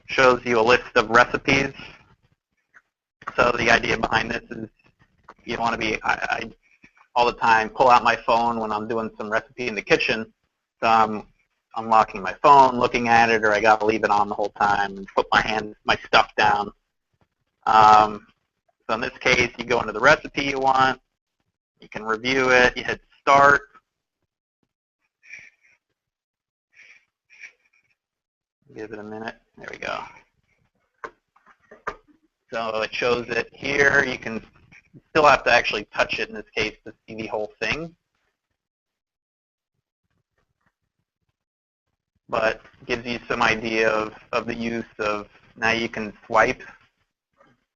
shows you a list of recipes. So the idea behind this is you don't want to be, I all the time pull out my phone when I'm doing some recipe in the kitchen. So I'm unlocking my phone, looking at it, or I got to leave it on the whole time and put my stuff down. So in this case, you go into the recipe you want, you can review it, you hit start. Give it a minute. There we go. So it shows it here. You can still have to actually touch it in this case to see the whole thing. But gives you some idea of the use of, now you can swipe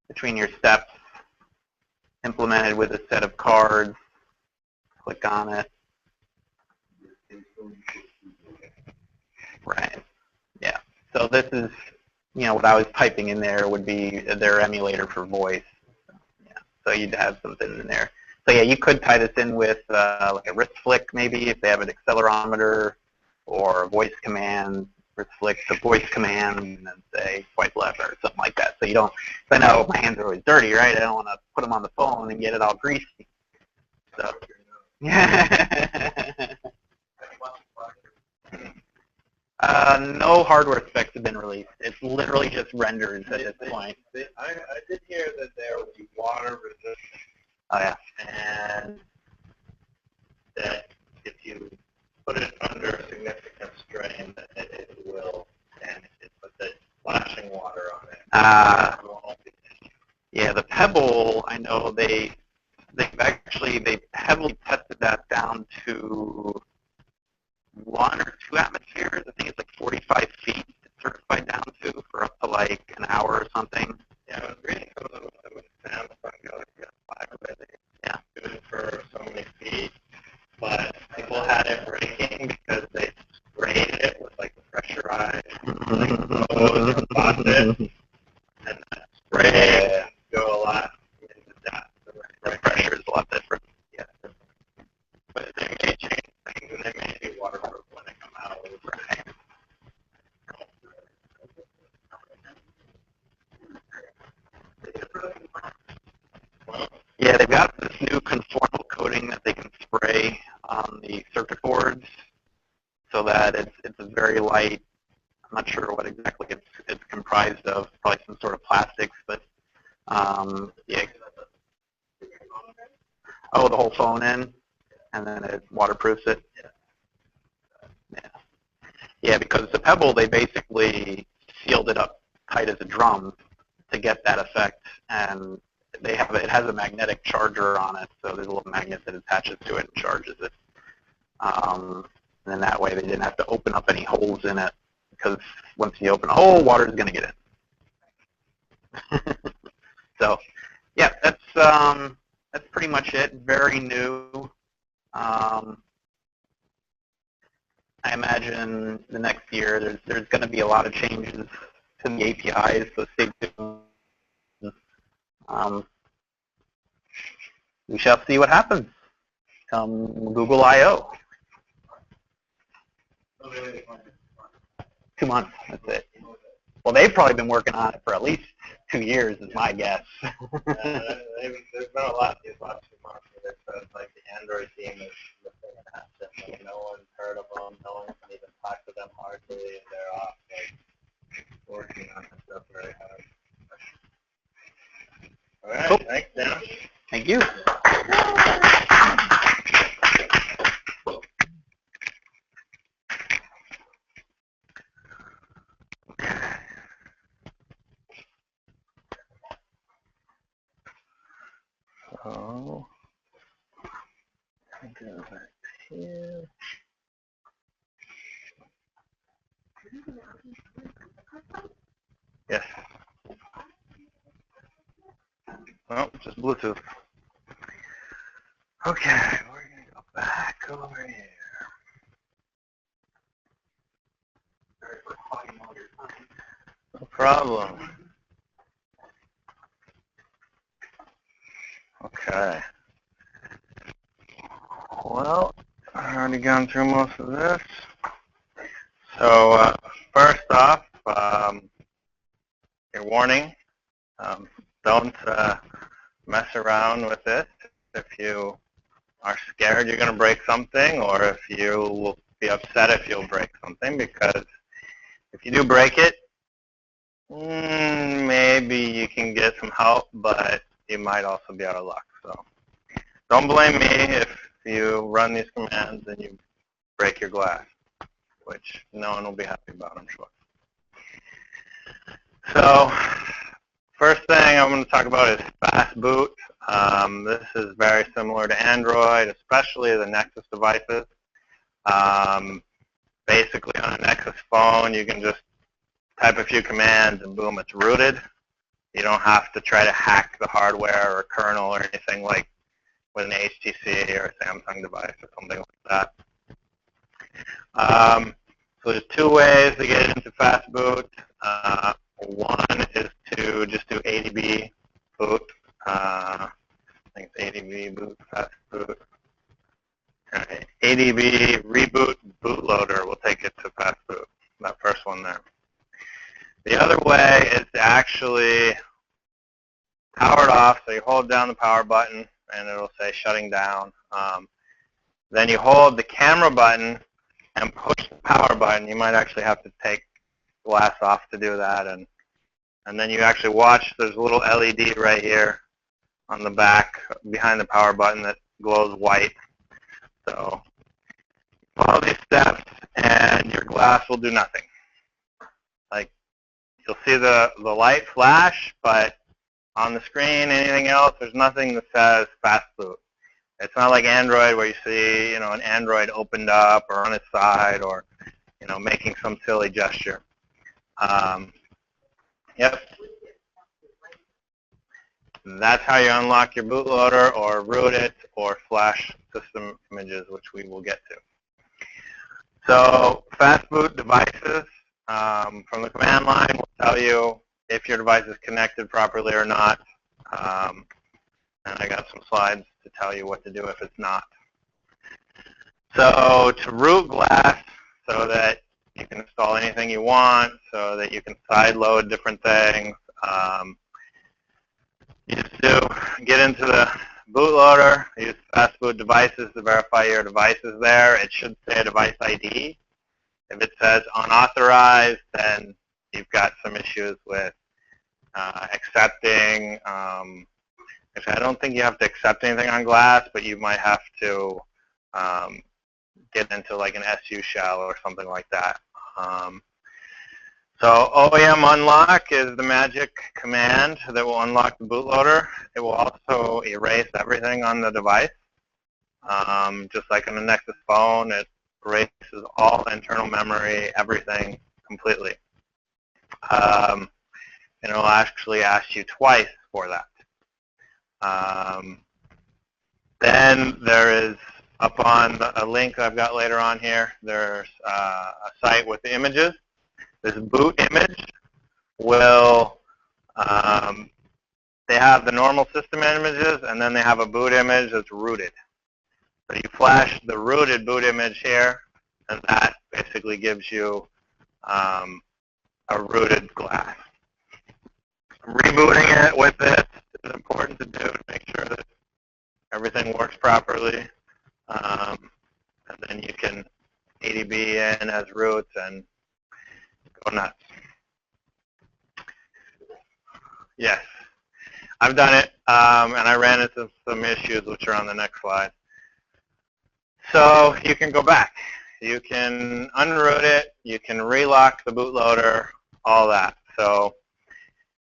between your steps, implemented with a set of cards. Click on it. Right. Yeah. So this is, what I was typing in there would be their emulator for voice. Yeah. So you'd have something in there. So yeah, you could tie this in with like a wrist flick maybe if they have an accelerometer, or a voice command, wrist flick the voice command, and then say swipe left or something like that. So you don't, I know my hands are always dirty, right? I don't want to put them on the phone and get it all greasy. So yeah. No hardware specs have been released. It's literally just renders at this point. I did hear that there will be water resistant. Oh yeah. And that if you put it under significant strain, that it will, and it puts the splashing water on it. Yeah, the Pebble, I know they heavily tested that down to 1 or 2 atmospheres. I think it's like 45 feet it's certified down to for up to like an hour or something. Yeah, I was reading some of them with Samsung Galaxy S5 already. Yeah. Good for so many feet. But people had it breaking because they sprayed it with like pressurized like hose or faucet, and that spray go a lot into that. The pressure is a lot different. Yeah. But they may change things, and they may be waterproof when they come out. Right. Yeah, they've got this new conformal coating that they can spray on the circuit boards so that it's a very light, I'm not sure what exactly it's comprised of, probably some sort of plastics, but yeah. Oh, the whole phone in, and then it waterproofs it? Yeah. Yeah, because the Pebble, they basically sealed it up tight as a drum to get that effect, and it has a magnetic charger on it, so there's a little magnet that attaches to it and charges it. And then that way they didn't have to open up any holes in it, because once you open a hole, water is going to get in. So, yeah, that's pretty much it. Very new. I imagine the next year there's going to be a lot of changes to the APIs, so stay tuned. We shall see what happens come Google I/O. 2 months, that's it. Well, they've probably been working on it for at least 2 years, is my guess. There's been a lot these last 2 months where they said like the Android team is missing an asset. Like, no one's heard of them, no one can even talk to them hardly, and they're off like working on this stuff very hard. All right, cool. Thanks, Dan. Thank you. So, go back here. Yes. Oh, just Bluetooth. Okay, we're going to go back over here. No problem. Okay. Well, I've already gone through most of this. So first off, your warning, don't mess around with this. If you are scared you're going to break something, or if you will be upset if you'll break something, because if you do break it, maybe you can get some help, but you might also be out of luck. So don't blame me if you run these commands and you break your glass, which no one will be happy about, I'm sure. So first thing I'm going to talk about is fastboot. This is very similar to Android, especially the Nexus devices. Basically on a Nexus phone, you can just type a few commands and boom, it's rooted. You don't have to try to hack the hardware or kernel or anything like with an HTC or a Samsung device or something like that. So there's two ways to get into fastboot. One is to just do ADB boot. I think it's ADB boot fastboot. Right. ADB reboot bootloader will take it to fastboot. That first one there. The other way is to actually power it off. So you hold down the power button and it'll say shutting down. Then you hold the camera button and push the power button. You might actually have to take the glass off to do that. And then you actually watch, there's a little LED right here on the back behind the power button that glows white. So follow these steps and your glass will do nothing. Like, you'll see the light flash, but on the screen, anything else, there's nothing that says fastboot. It's not like Android where you see, an Android opened up or on its side or, making some silly gesture. Yep. That's how you unlock your bootloader or root it or flash system images, which we will get to. So fastboot devices from the command line will tell you if your device is connected properly or not. And I got some slides to tell you what to do if it's not. So to root glass so that you can install anything you want, so that you can sideload different things, you just get into the bootloader, use fastboot devices to verify your device is there. It should say device ID. If it says unauthorized, then you've got some issues with accepting. Actually, I don't think you have to accept anything on glass, but you might have to get into like an SU shell or something like that. So OEM unlock is the magic command that will unlock the bootloader. It will also erase everything on the device. Just like on the Nexus phone, it erases all internal memory, everything completely. And it will actually ask you twice for that. Then there is, up on a link I've got later on here, there's a site with the images. This boot image will, they have the normal system images, and then they have a boot image that's rooted. So you flash the rooted boot image here, and that basically gives you a rooted glass. Rebooting it with this is important to do to make sure that everything works properly. And then you can ADB in as roots and go nuts. Yes, I've done it, and I ran into some issues which are on the next slide. So you can go back. You can unroot it. You can relock the bootloader, all that. So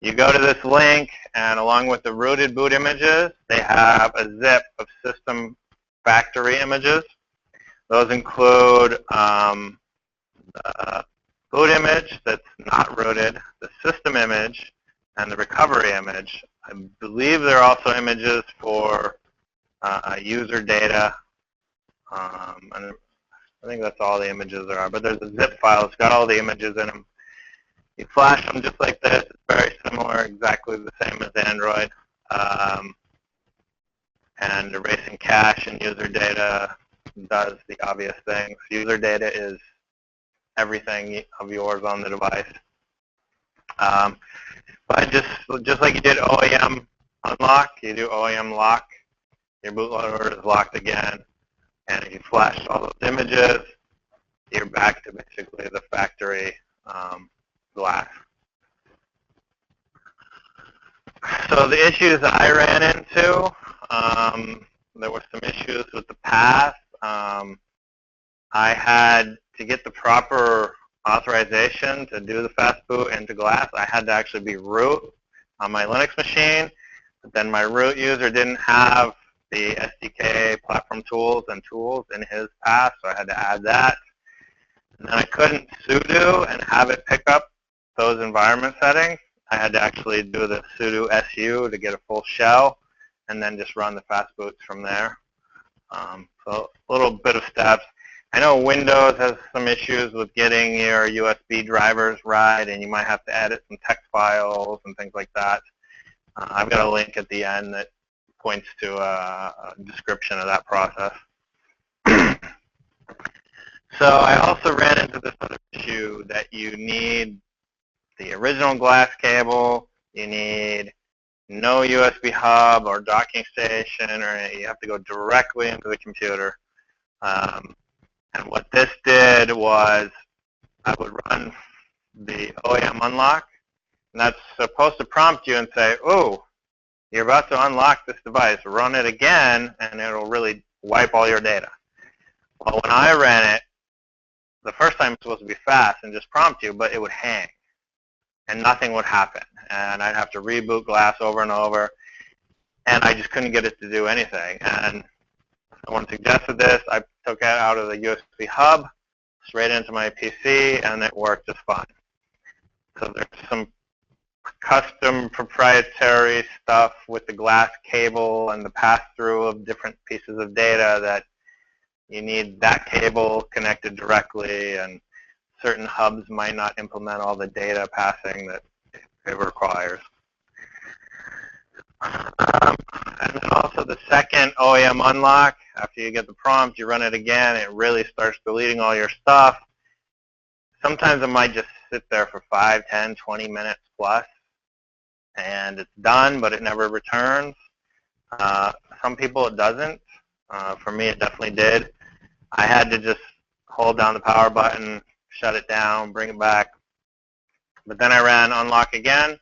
you go to this link, and along with the rooted boot images, they have a zip of system factory images. Those include the boot image that's not rooted, the system image, and the recovery image. I believe there are also images for user data. And I think that's all the images there are, but there's a zip file. It's got all the images in them. You flash them just like this. It's very similar, exactly the same as Android. And erasing cache and user data, does the obvious things. User data is everything of yours on the device. But just like you did OEM unlock, you do OEM lock, your bootloader is locked again, and if you flash all those images, you're back to basically the factory glass. So the issues I ran into, there were some issues with the path. I had to get the proper authorization to do the fastboot into glass. I had to actually be root on my Linux machine, but then my root user didn't have the SDK platform tools and tools in his path, so I had to add that. And then I couldn't sudo and have it pick up those environment settings. I had to actually do the sudo su to get a full shell, and then just run the fastboots from there. So a little bit of steps. I know Windows has some issues with getting your USB drivers right, and you might have to edit some text files and things like that. I've got a link at the end that points to a description of that process. So I also ran into this other issue that you need the original glass cable, you need no USB hub or docking station, or you have to go directly into the computer. And what this did was I would run the OEM unlock, and that's supposed to prompt you and say, oh, you're about to unlock this device. Run it again, and it'll really wipe all your data. Well, when I ran it, the first time it's supposed to be fast and just prompt you, but it would hang, and nothing would happen. And I'd have to reboot glass over and over, and I just couldn't get it to do anything. And someone suggested this. I took it out of the USB hub, straight into my PC, and it worked just fine. So there's some custom proprietary stuff with the glass cable and the pass-through of different pieces of data that you need that cable connected directly, and certain hubs might not implement all the data passing that it requires. And then also the second OEM unlock, after you get the prompt, you run it again, it really starts deleting all your stuff. Sometimes it might just sit there for 5, 10, 20 minutes plus, and it's done, but it never returns. Some people it doesn't. For me, it definitely did. I had to just hold down the power button, shut it down, bring it back. But then I ran unlock again.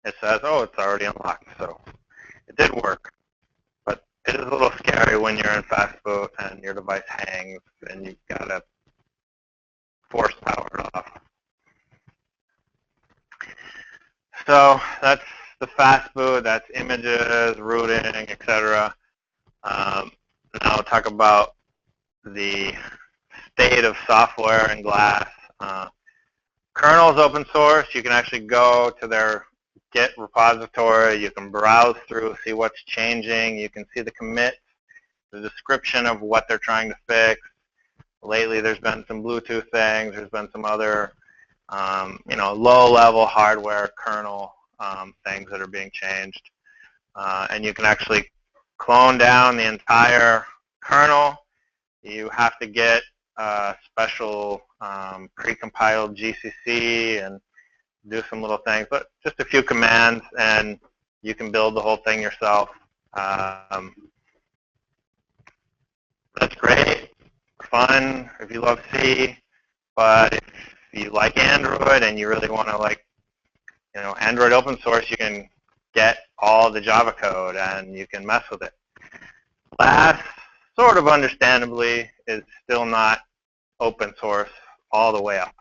It says, oh, it's already unlocked. So it did work. But it is a little scary when you're in fastboot and your device hangs and you've got to force power it off. So that's the fastboot. That's images, routing, etc. Now I'll talk about the state of software and glass. Kernel is open source. You can actually go to their Git repository. You can browse through, see what's changing. You can see the commit, the description of what they're trying to fix. Lately, there's been some Bluetooth things. There's been some other, low-level hardware kernel things that are being changed. And you can actually clone down the entire kernel. You have to get a special pre-compiled GCC and do some little things, but just a few commands, and you can build the whole thing yourself. That's great, fun if you love C, but if you like Android and you really want to Android open source, you can get all the Java code and you can mess with it. Glass, sort of understandably, is still not open source all the way up.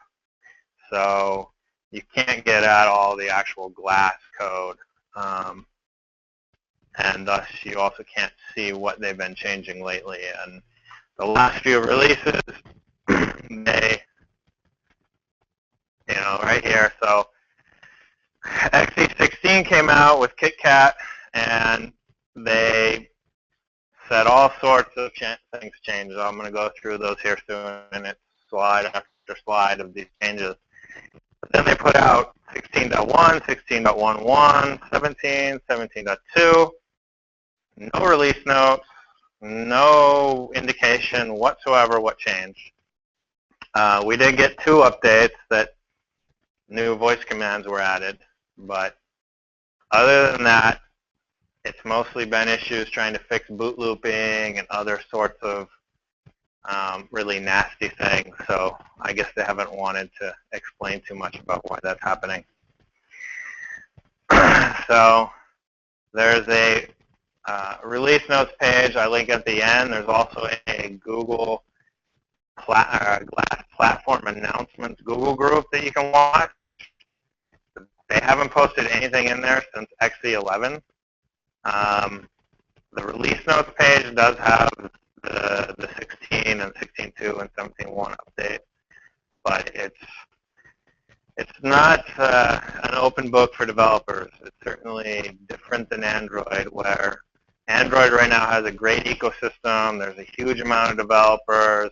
So you can't get at all the actual glass code. And thus you also can't see what they've been changing lately. And the last few releases, they, right here. So XE16 came out with KitKat, and they said all sorts of things changed. I'm going to go through those here soon, and it's slide after slide of these changes. But then they put out 16.1, 16.11, 17, 17.2, no release notes, no indication whatsoever what changed. We did get 2 updates that new voice commands were added, but other than that, it's mostly been issues trying to fix boot looping and other sorts of really nasty things. So I guess they haven't wanted to explain too much about why that's happening. So there's a release notes page I link at the end. There's also a Google Glass platform announcements Google group that you can watch. They haven't posted anything in there since XE11. The release notes page does have the 16 and 16.2 and 17.1 update, but it's not an open book for developers. It's certainly different than Android, where Android right now has a great ecosystem. There's a huge amount of developers.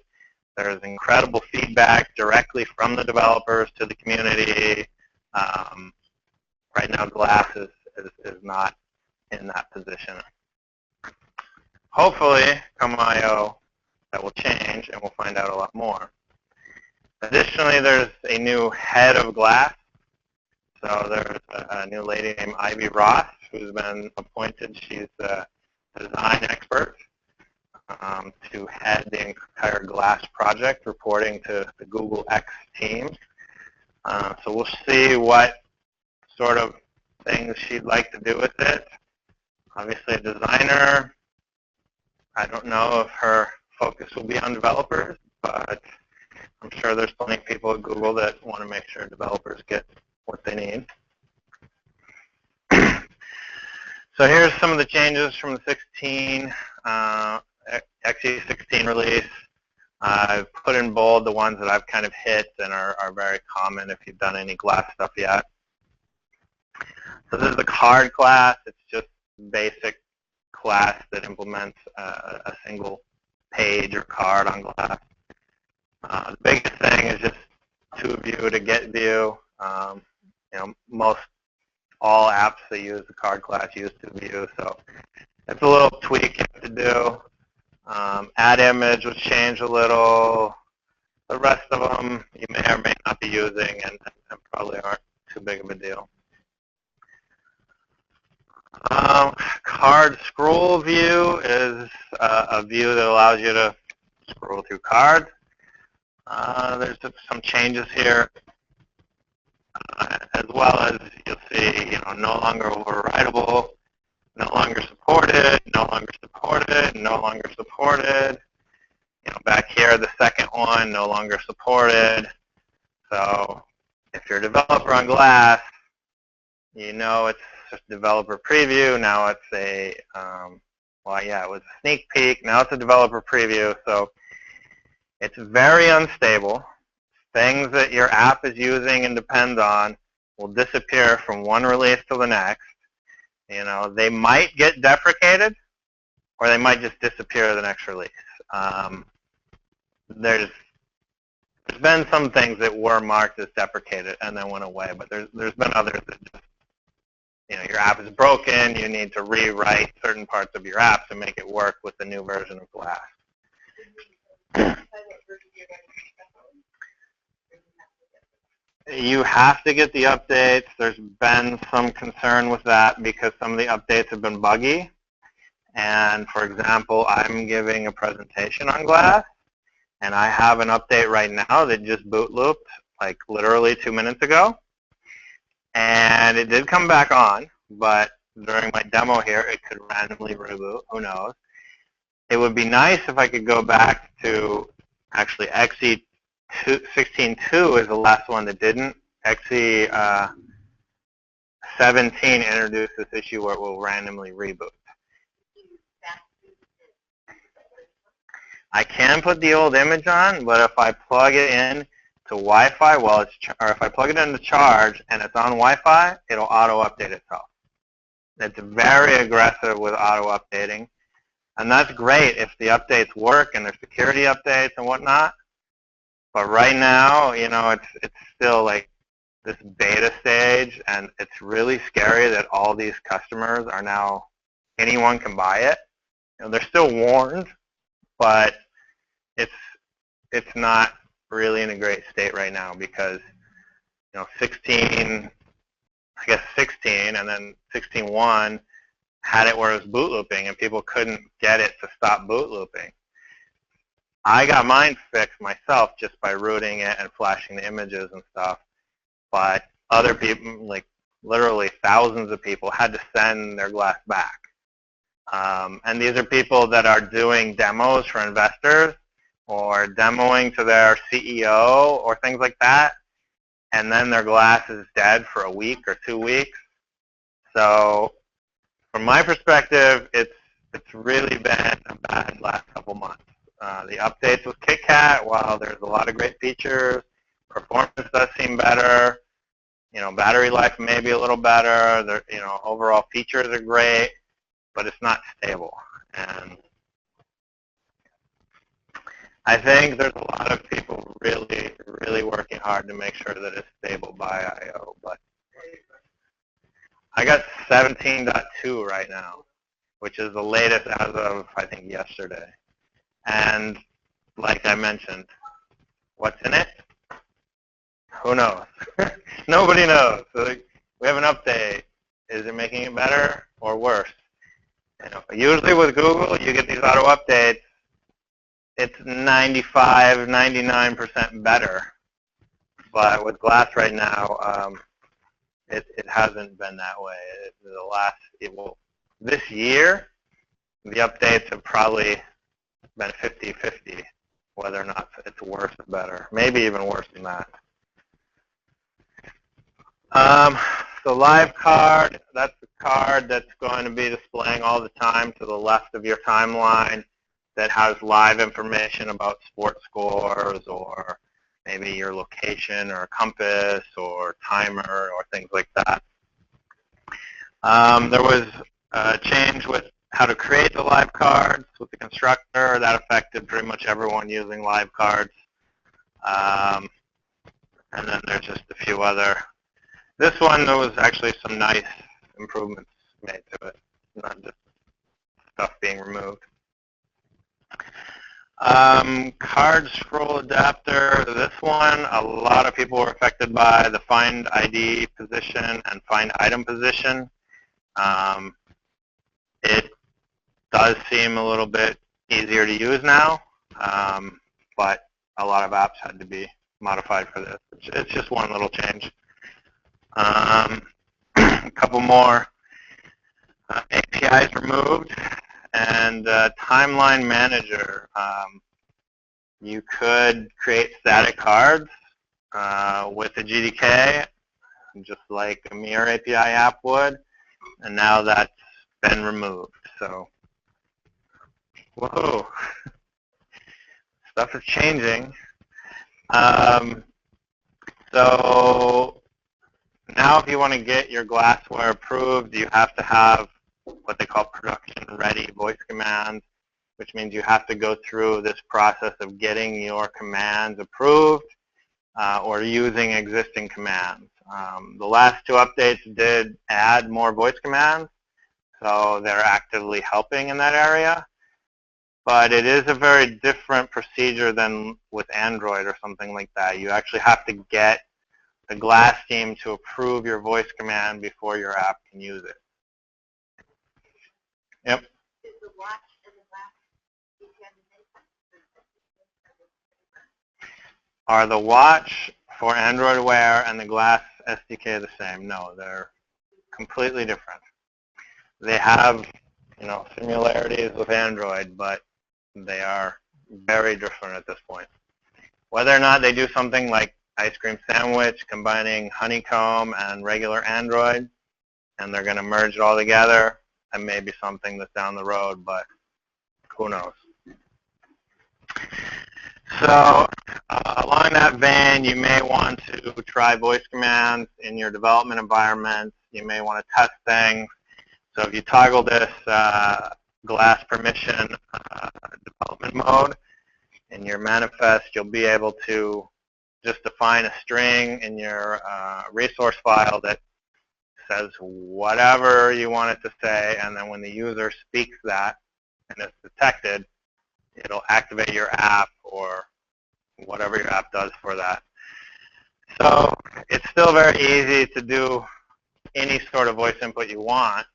There's incredible feedback directly from the developers to the community. Right now, Glass is not in that position. Hopefully, come I/O, that will change, and we'll find out a lot more. Additionally, there's a new head of Glass. So there's a new lady named Ivy Ross who's been appointed. She's a design expert to head the entire Glass project, reporting to the Google X team. So we'll see what sort of things she'd like to do with it. Obviously a designer. I don't know if her focus will be on developers, but I'm sure there's plenty of people at Google that want to make sure developers get what they need. So here's some of the changes from the 16, XE16 release. I've put in bold the ones that I've kind of hit and are very common if you've done any Glass stuff yet. So this is the card class. It's just basic class that implements a single page or card on Glass. The biggest thing is just to view to get view. Most all apps that use the card class use to view, so it's a little tweak you have to do. Add image was changed a little. The rest of them you may or may not be using and probably aren't too big of a deal. Card scroll view is a view that allows you to scroll through cards. There's some changes here, as well as you'll see, no longer overridable, no longer supported, no longer supported, no longer supported. Back here, the second one, no longer supported. So if you're a developer on Glass, it's just developer preview. Now it's a, it was a sneak peek. Now it's a developer preview. So it's very unstable. Things that your app is using and depends on will disappear from one release to the next. They might get deprecated, or they might just disappear to the next release. There's been some things that were marked as deprecated and then went away, but there's been others that just, your app is broken, you need to rewrite certain parts of your app to make it work with the new version of Glass. You have to get the updates. There's been some concern with that because some of the updates have been buggy. And for example, I'm giving a presentation on Glass, and I have an update right now that just boot looped, like literally 2 minutes ago. And it did come back on, but during my demo here, it could randomly reboot. Who knows? It would be nice if I could go back to, actually, XE16.2 is the last one that didn't. XE17 introduced this issue where it will randomly reboot. I can put the old image on, but if I plug it in to Wi-Fi, or if I plug it into charge and it's on Wi-Fi, it'll auto-update itself. It's very aggressive with auto-updating, and that's great if the updates work and there's security updates and whatnot. But right now, it's still like this beta stage, and it's really scary that all these customers are now, anyone can buy it. they're still warned, but it's not really in a great state right now because 16, I guess 16, and then 16.1 had it where it was boot looping, and people couldn't get it to stop boot looping. I got mine fixed myself just by rooting it and flashing the images and stuff, but other people, like literally thousands of people, had to send their glass back. And these are people that are doing demos for investors or demoing to their CEO or things like that, and then their glass is dead for a week or 2 weeks. So from my perspective, it's really been a bad last couple months. The updates with KitKat, while there's a lot of great features, performance does seem better. Battery life may be a little better. Overall features are great, but it's not stable. And I think there's a lot of people really, really working hard to make sure that it's stable by I/O. But I got 17.2 right now, which is the latest as of, I think, yesterday. And like I mentioned, what's in it? Who knows? Nobody knows. So we have an update. Is it making it better or worse? Usually with Google, you get these auto updates. It's 95, 99% better. But with Glass right now, it hasn't been that way. This year, the updates have probably been 50-50, whether or not it's worse or better. Maybe even worse than that. So live card, that's the card that's going to be displaying all the time to the left of your timeline that has live information about sports scores or maybe your location or compass or timer or things like that. There was a change with how to create the live cards with the constructor. That affected pretty much everyone using live cards. And then there's just a few other. This one, there was actually some nice improvements made to it, not just stuff being removed. Card scroll adapter, this one, a lot of people were affected by the find ID position and find item position. It does seem a little bit easier to use now, but a lot of apps had to be modified for this. It's just one little change. A couple more APIs removed, and Timeline Manager. You could create static cards with a GDK, just like a Mirror API app would, and now that's been removed. So, whoa, stuff is changing. So now if you want to get your glassware approved, you have to have what they call production-ready voice commands, which means you have to go through this process of getting your commands approved or using existing commands. The last two updates did add more voice commands, so they're actively helping in that area. But it is a very different procedure than with Android or something like that. You actually have to get the Glass team to approve your voice command before your app can use it. Yep. Is the watch and the Glass Are the watch for Android Wear and the Glass SDK the same? No, they're completely different. They have, similarities with Android, but they are very different at this point. Whether or not they do something like ice cream sandwich, combining honeycomb and regular Android, and they're going to merge it all together, that may be something that's down the road, but who knows. So along that vein, you may want to try voice commands in your development environment. You may want to test things. So if you toggle this Glass permission development mode in your manifest, you'll be able to just define a string in your resource file that says whatever you want it to say, and then when the user speaks that, and it's detected, it'll activate your app or whatever your app does for that. So it's still very easy to do any sort of voice input you want,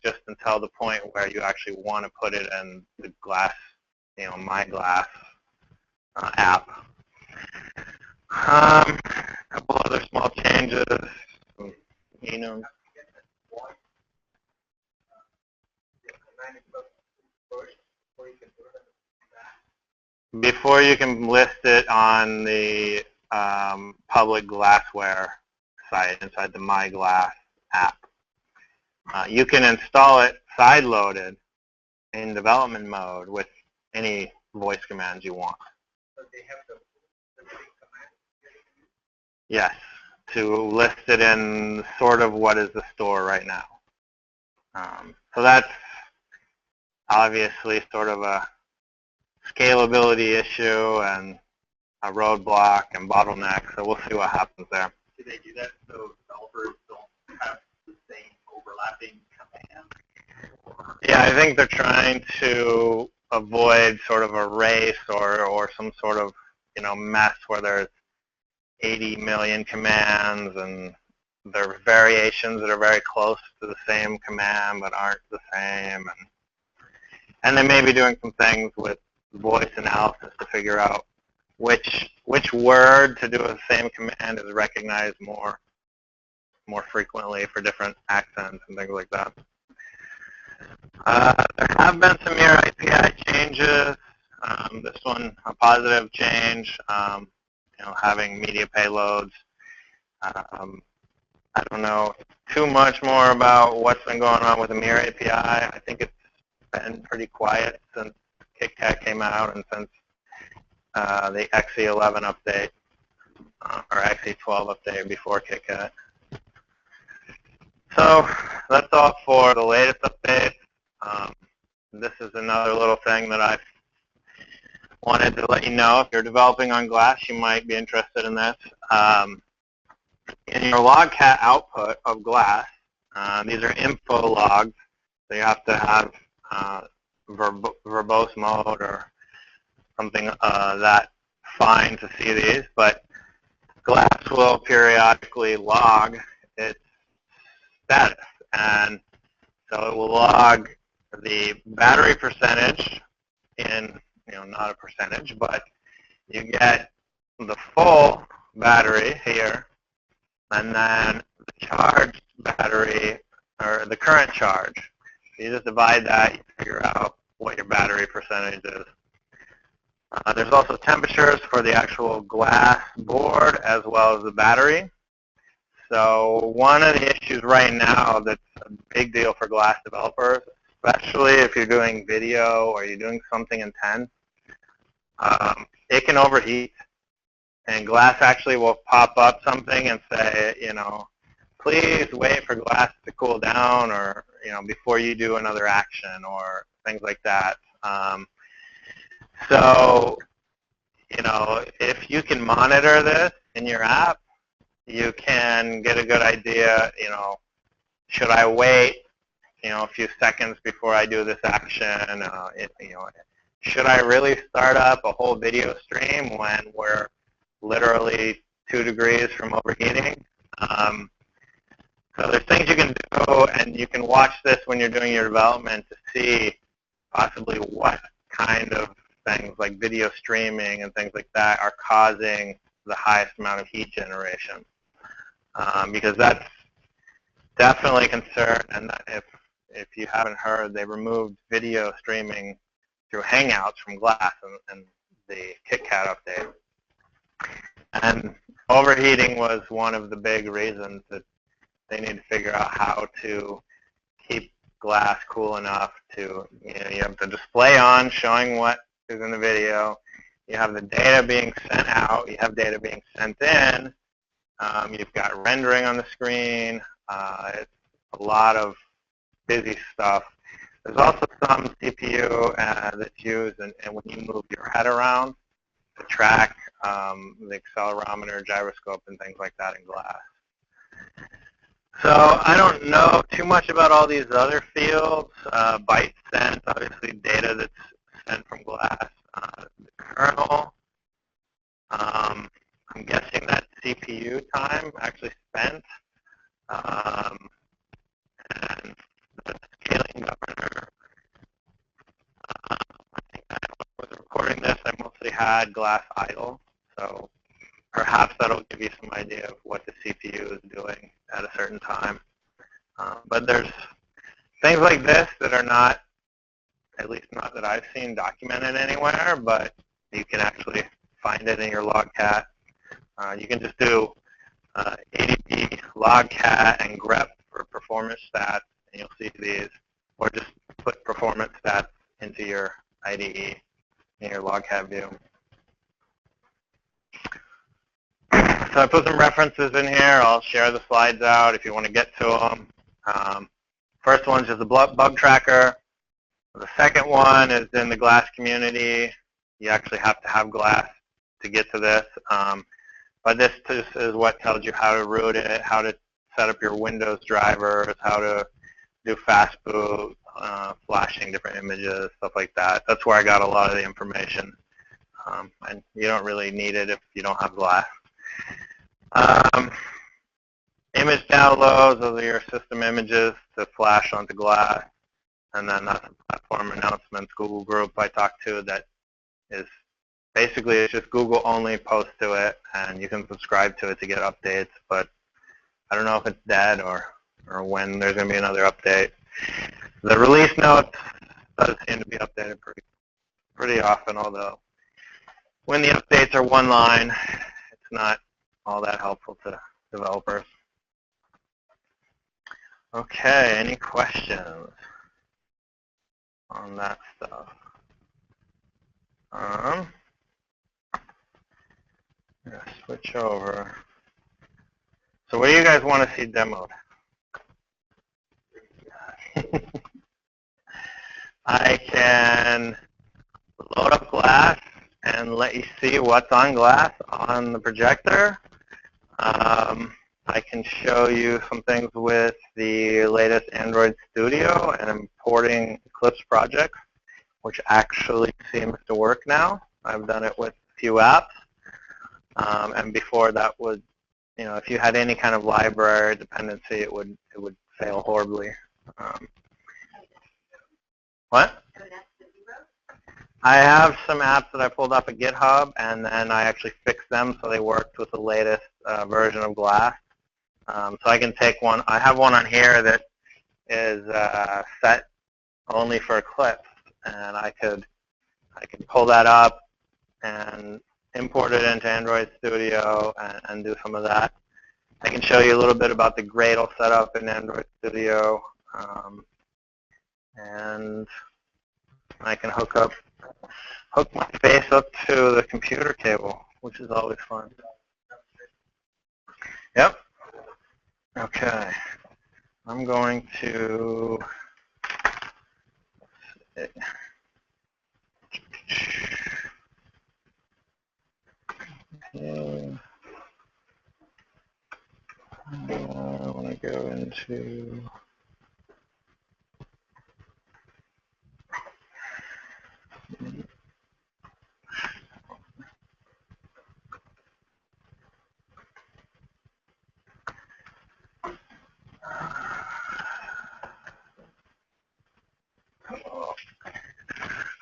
just until the point where you actually want to put it in the Glass, My Glass app. A couple other small changes. Before you can list it on the public glassware site inside the My Glass app. You can install it side-loaded in development mode with any voice commands you want. So they have the command. Yes, to list it in sort of what is the store right now. So that's obviously sort of a scalability issue and a roadblock and bottleneck, so we'll see what happens there. Do they do that so developers don't have the same overlapping command? Yeah, I think they're trying to avoid sort of a race or some sort of mess where there's 80 million commands and there are variations that are very close to the same command but aren't the same, and they may be doing some things with voice analysis to figure out which word to do the same command is recognized more frequently for different accents and things like that. There have been some Mirror API changes. This one, a positive change, having media payloads. I don't know too much more about what's been going on with the Mirror API. I think it's been pretty quiet since KitKat came out and since the XE11 update or XE12 update before KitKat. So that's all for the latest updates. This is another little thing that I wanted to let you know. If you're developing on Glass, you might be interested in this. In your logcat output of Glass, these are info logs, so you have to have verbose mode or something that fine to see these, but Glass will periodically log its status, and so it will log the battery percentage in, not a percentage, but you get the full battery here, and then the charged battery, or the current charge. So you just divide that, you figure out what your battery percentage is. There's also temperatures for the actual glass board as well as the battery. So one of the issues right now that's a big deal for Glass developers, especially if you're doing video or you're doing something intense, it can overheat. And Glass actually will pop up something and say, please wait for Glass to cool down, or before you do another action, or things like that. So, if you can monitor this in your app, you can get a good idea, should I wait, a few seconds before I do this action? Should I really start up a whole video stream when we're literally 2 degrees from overheating? So there's things you can do, and you can watch this when you're doing your development to see possibly what kind of things like video streaming and things like that are causing the highest amount of heat generation. Because that's definitely a concern, and if you haven't heard, they removed video streaming through Hangouts from Glass and the KitKat update. And overheating was one of the big reasons that they need to figure out how to keep Glass cool enough to, you have the display on showing what is in the video, you have the data being sent out, you have data being sent in, you've got rendering on the screen, it's a lot of busy stuff. There's also some CPU that's used and when you move your head around to track the accelerometer, gyroscope, and things like that in Glass. So I don't know too much about all these other fields. Byte sent, obviously data that's sent from glass. The kernel, I'm guessing that CPU time actually spent. And the scaling governor, I think I was recording this, I mostly had glass idle. So perhaps that'll give you some idea of what the CPU is doing at a certain time. But there's things like this that are not, at least not that I've seen documented anywhere, but you can actually find it in your logcat. You can just do ADP, logcat, and grep for performance stats, and you'll see these, or just put performance stats into your IDE in your logcat view. So I put some references in here. I'll share the slides out if you want to get to them. First one's just a bug tracker. The second one is in the glass community. You actually have to have glass to get to this. But this just is what tells you how to root it, how to set up your Windows drivers, how to do fastboot, flashing different images, stuff like that. That's where I got a lot of the information. And you don't really need it if you don't have glass. Image downloads, those are your system images to flash onto glass. And then that's the platform announcements, Google group I talked to that is basically it's just Google only post to it, and you can subscribe to it to get updates, but I don't know if it's dead or when there's going to be another update. The release notes does seem to be updated pretty often, although when the updates are one line, it's not all that helpful to developers. Okay, any questions on that stuff? Switch over. So what do you guys want to see demoed? I can load up glass and let you see what's on glass on the projector. I can show you some things with the latest Android Studio and importing Eclipse projects, which actually seems to work now. I've done it with a few apps. And before that would, you know, if you had any kind of library dependency, it would fail horribly. What? I have some apps that I pulled off of GitHub, and then I actually fixed them so they worked with the latest version of Glass. So I can take one. I have one on here that is set only for Eclipse, and I could pull that up and import it into Android Studio and do some of that. I can show you a little bit about the Gradle setup in Android Studio, and I can hook my face up to the computer cable, which is always fun. Yep. Okay. I'm going to okay. I want to go into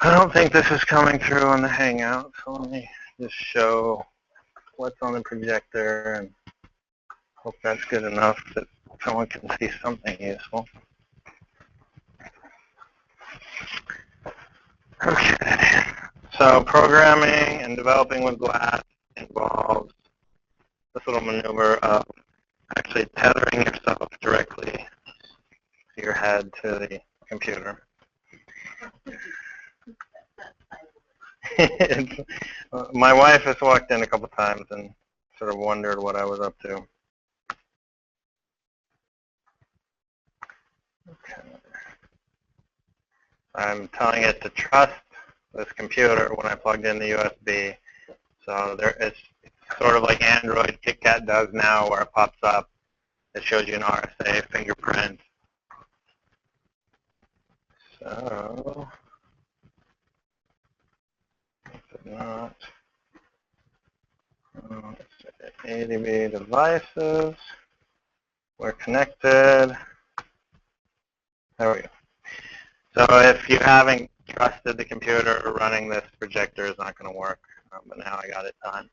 I don't think this is coming through on the Hangout, so let me just show what's on the projector and hope that's good enough that someone can see something useful. Okay, so programming and developing with Glass involves this little maneuver of actually tethering yourself directly to your head to the computer. My wife has walked in a couple times and sort of wondered what I was up to. Okay. I'm telling it to trust this computer when I plugged in the USB. So it's sort of like Android KitKat does now, where it pops up it shows you an RSA fingerprint. So, not ADB devices. We're connected. There we go. So if you haven't trusted the computer running this, projector is not going to work. But now I got it done.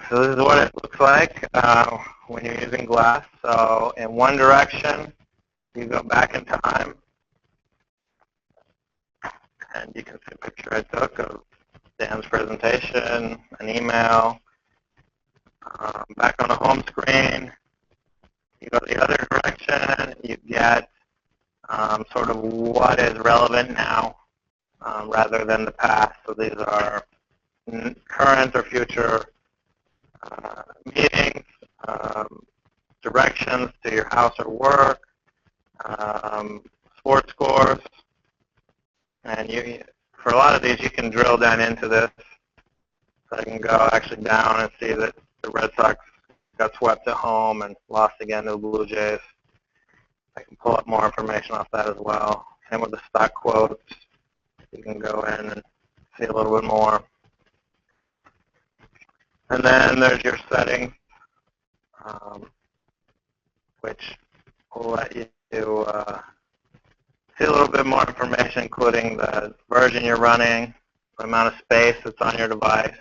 So this is what it looks like when you're using glass. So in one direction, you go back in time, and you can see a picture I took of Dan's presentation, an email. Back on the home screen, you go the other direction, you get sort of what is relevant now rather than the past. So these are current or future meetings, directions to your house or work, sports scores, and for a lot of these you can drill down into this. So I can go actually down and see that the Red Sox got swept at home and lost again to the Blue Jays. I can pull up more information off that as well. Same with the stock quotes. You can go in and see a little bit more. And then there's your settings, which will let you see a little bit more information, including the version you're running, the amount of space that's on your device.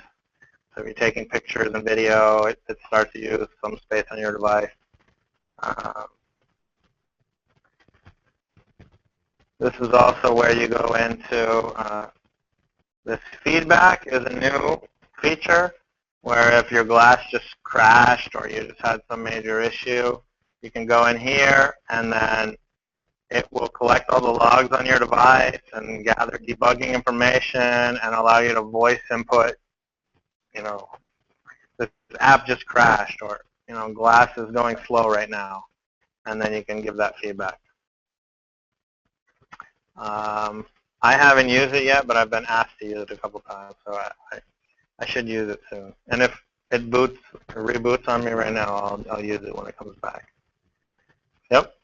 So if you're taking pictures and video, it starts to use some space on your device. This is also where you go into this feedback is a new feature where if your glass just crashed or you just had some major issue, you can go in here and then it will collect all the logs on your device and gather debugging information and allow you to voice input, this app just crashed, or, glass is going slow right now, and then you can give that feedback. I haven't used it yet, but I've been asked to use it a couple times, so I should use it soon. And if it boots or reboots on me right now, I'll use it when it comes back. Yep.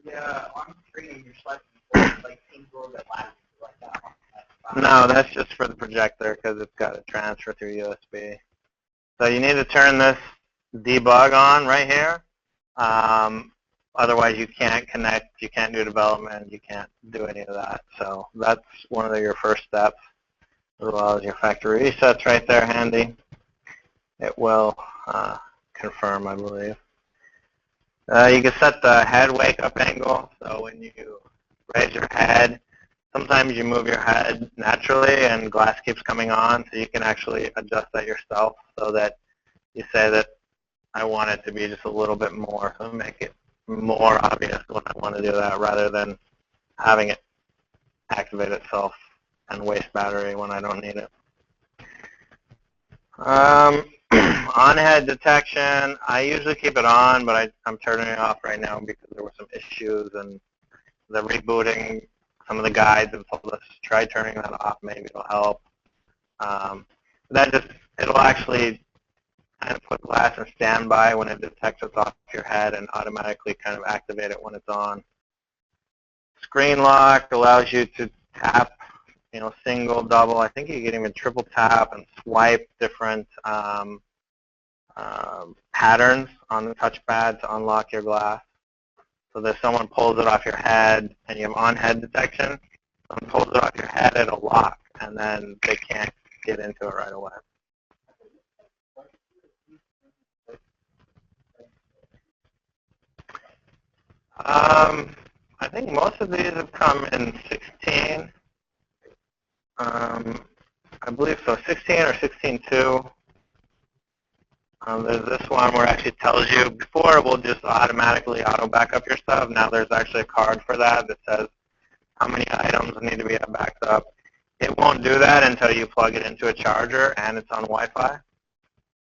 Yeah, on screen you're selecting like things a little bit louder like that. No, that's just for the projector because it's got to transfer through USB. So you need to turn this debug on right here. Otherwise, you can't connect, you can't do development, you can't do any of that. So that's one of your first steps, as well as your factory resets right there handy. It will confirm, I believe. You can set the head wake-up angle. So when you raise your head, sometimes you move your head naturally and glass keeps coming on, so you can actually adjust that yourself so that you say that I want it to be just a little bit more, so make it more obvious when I want to do that rather than having it activate itself and waste battery when I don't need it. On-head detection, I usually keep it on, but I'm turning it off right now because there were some issues and the rebooting. Some of the guides have told us to try turning that off. Maybe it'll help. It'll actually kind of put glass in standby when it detects it's off your head and automatically kind of activate it when it's on. Screen lock allows you to tap, single, double. I think you can even triple tap and swipe different patterns on the touchpad to unlock your glass. So if someone pulls it off your head and you have on-head detection, someone pulls it off your head, it'll lock, and then they can't get into it right away. I think most of these have come in 16. I believe so, 16 or 16.2. There's this one where it actually tells you, before it will just automatically auto-back up your stuff. Now there's actually a card for that says how many items need to be backed up. It won't do that until you plug it into a charger and it's on Wi-Fi.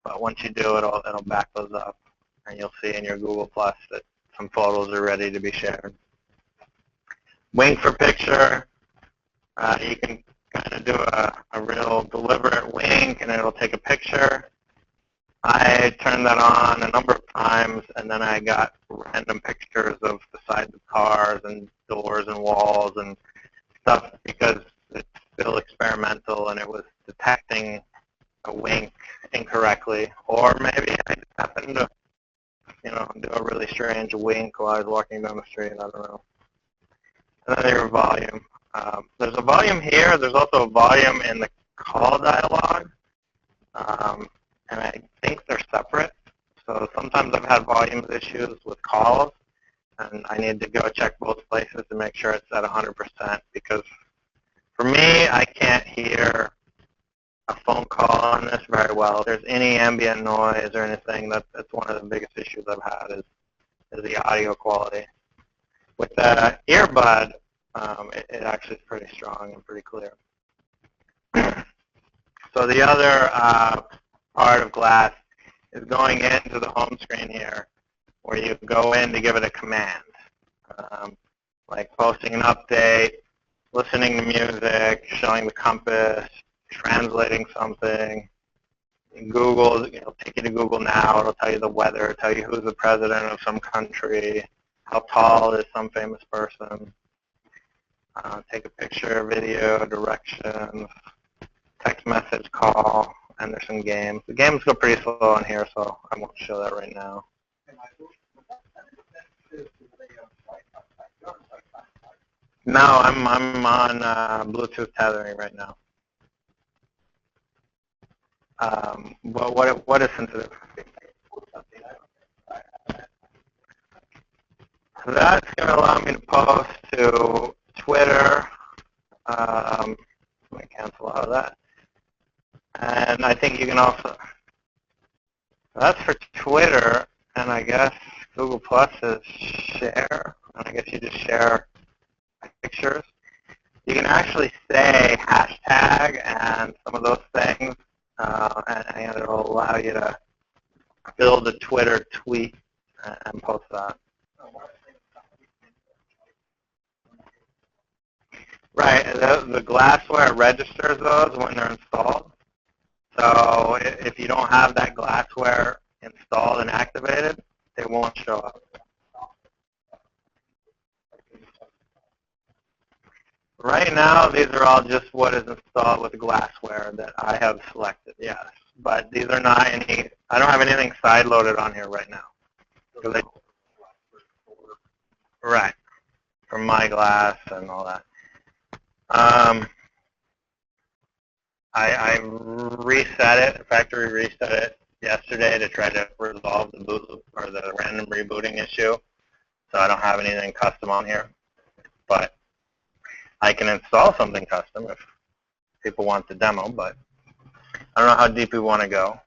But once you do, it'll back those up. And you'll see in your Google Plus that some photos are ready to be shared. Wink for picture. You can kind of do a real deliberate wink and it'll take a picture. I turned that on a number of times, and then I got random pictures of the sides of cars and doors and walls and stuff because it's still experimental and it was detecting a wink incorrectly. Or maybe I just happened to, do a really strange wink while I was walking down the street. I don't know. And then your volume. There's a volume here. There's also a volume in the call dialog. And I think they're separate. So sometimes I've had volumes issues with calls, and I need to go check both places to make sure it's at 100% because for me, I can't hear a phone call on this very well. If there's any ambient noise or anything, that's one of the biggest issues I've had is the audio quality. With the earbud, it actually is pretty strong and pretty clear. So the other part of Glass is going into the home screen here, where you go in to give it a command, like posting an update, listening to music, showing the compass, translating something. Google, it'll take you to Google Now. It'll tell you the weather, tell you who's the president of some country, how tall is some famous person. Take a picture, video, directions, text message, call, and there's some games. The games go pretty slow on here, so I won't show that right now. No, I'm on Bluetooth tethering right now. What is sensitive? So that's going to allow me to post to Twitter. Let me cancel out of that. And I think you can also, that's for Twitter, and I guess Google Plus is share, and I guess you just share pictures. You can actually say hashtag and some of those things, and it'll allow you to build a Twitter tweet and post that. Right, the glassware registers those when they're installed. So if you don't have that glassware installed and activated, they won't show up. Right now, these are all just what is installed with glassware that I have selected, yes. But these are not any, I don't have anything side-loaded on here right now. Right, from my glass and all that. I reset it, factory reset it yesterday to try to resolve the boot loop or the random rebooting issue. So I don't have anything custom on here. But I can install something custom if people want the demo, but I don't know how deep we want to go.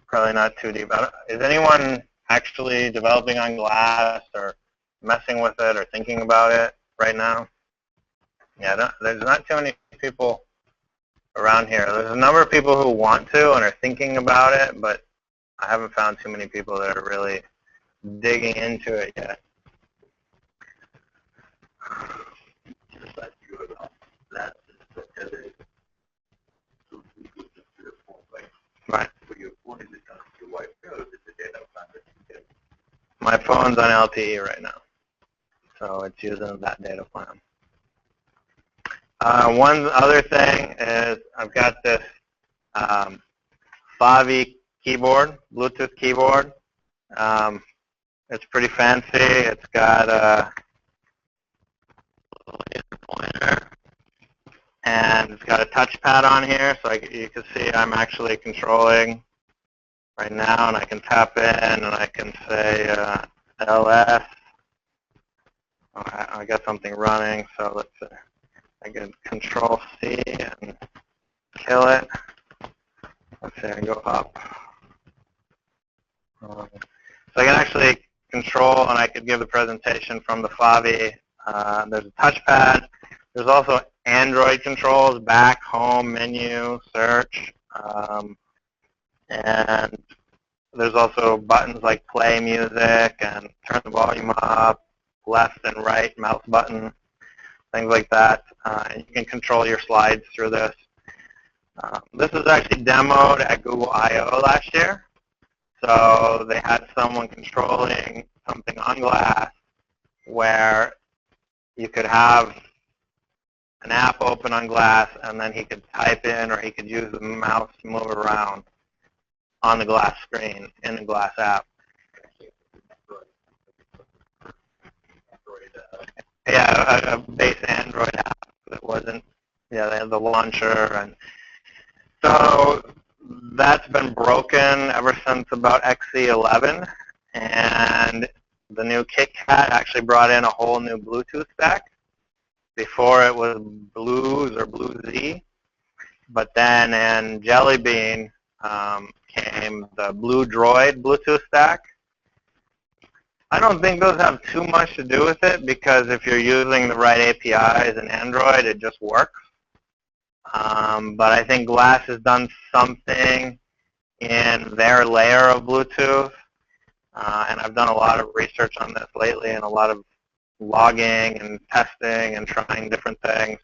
Probably not too deep. Is anyone actually developing on Glass or messing with it or thinking about it right now? Yeah, there's not too many people around here. There's a number of people who want to and are thinking about it, but I haven't found too many people that are really digging into it yet. Right. My phone's on LTE right now, so it's using that data plan. One other thing is I've got this Favi keyboard, Bluetooth keyboard. It's pretty fancy. It's got a pointer, and it's got a touchpad on here, so you can see I'm actually controlling right now, and I can tap in, and I can say LS. Oh, I got something running, so let's see. I can Control C and kill it. Let's say I go up. So I can actually control, and I could give the presentation from the Favi. There's a touchpad. There's also Android controls, back, home, menu, search. And there's also buttons like play music and turn the volume up, left and right mouse button, things like that. And you can control your slides through this. This was actually demoed at Google I/O last year. So they had someone controlling something on glass where you could have an app open on glass, and then he could type in, or he could use the mouse to move around on the glass screen in the glass app. Yeah, a base Android app that wasn't, yeah, they had the launcher. And so that's been broken ever since about XE11. And the new KitKat actually brought in a whole new Bluetooth stack. Before it was Blues or Blue Z. But then in Jelly Bean came the Blue Droid Bluetooth stack. I don't think those have too much to do with it, because if you're using the right APIs in Android, it just works. But I think Glass has done something in their layer of Bluetooth, and I've done a lot of research on this lately and a lot of logging and testing and trying different things.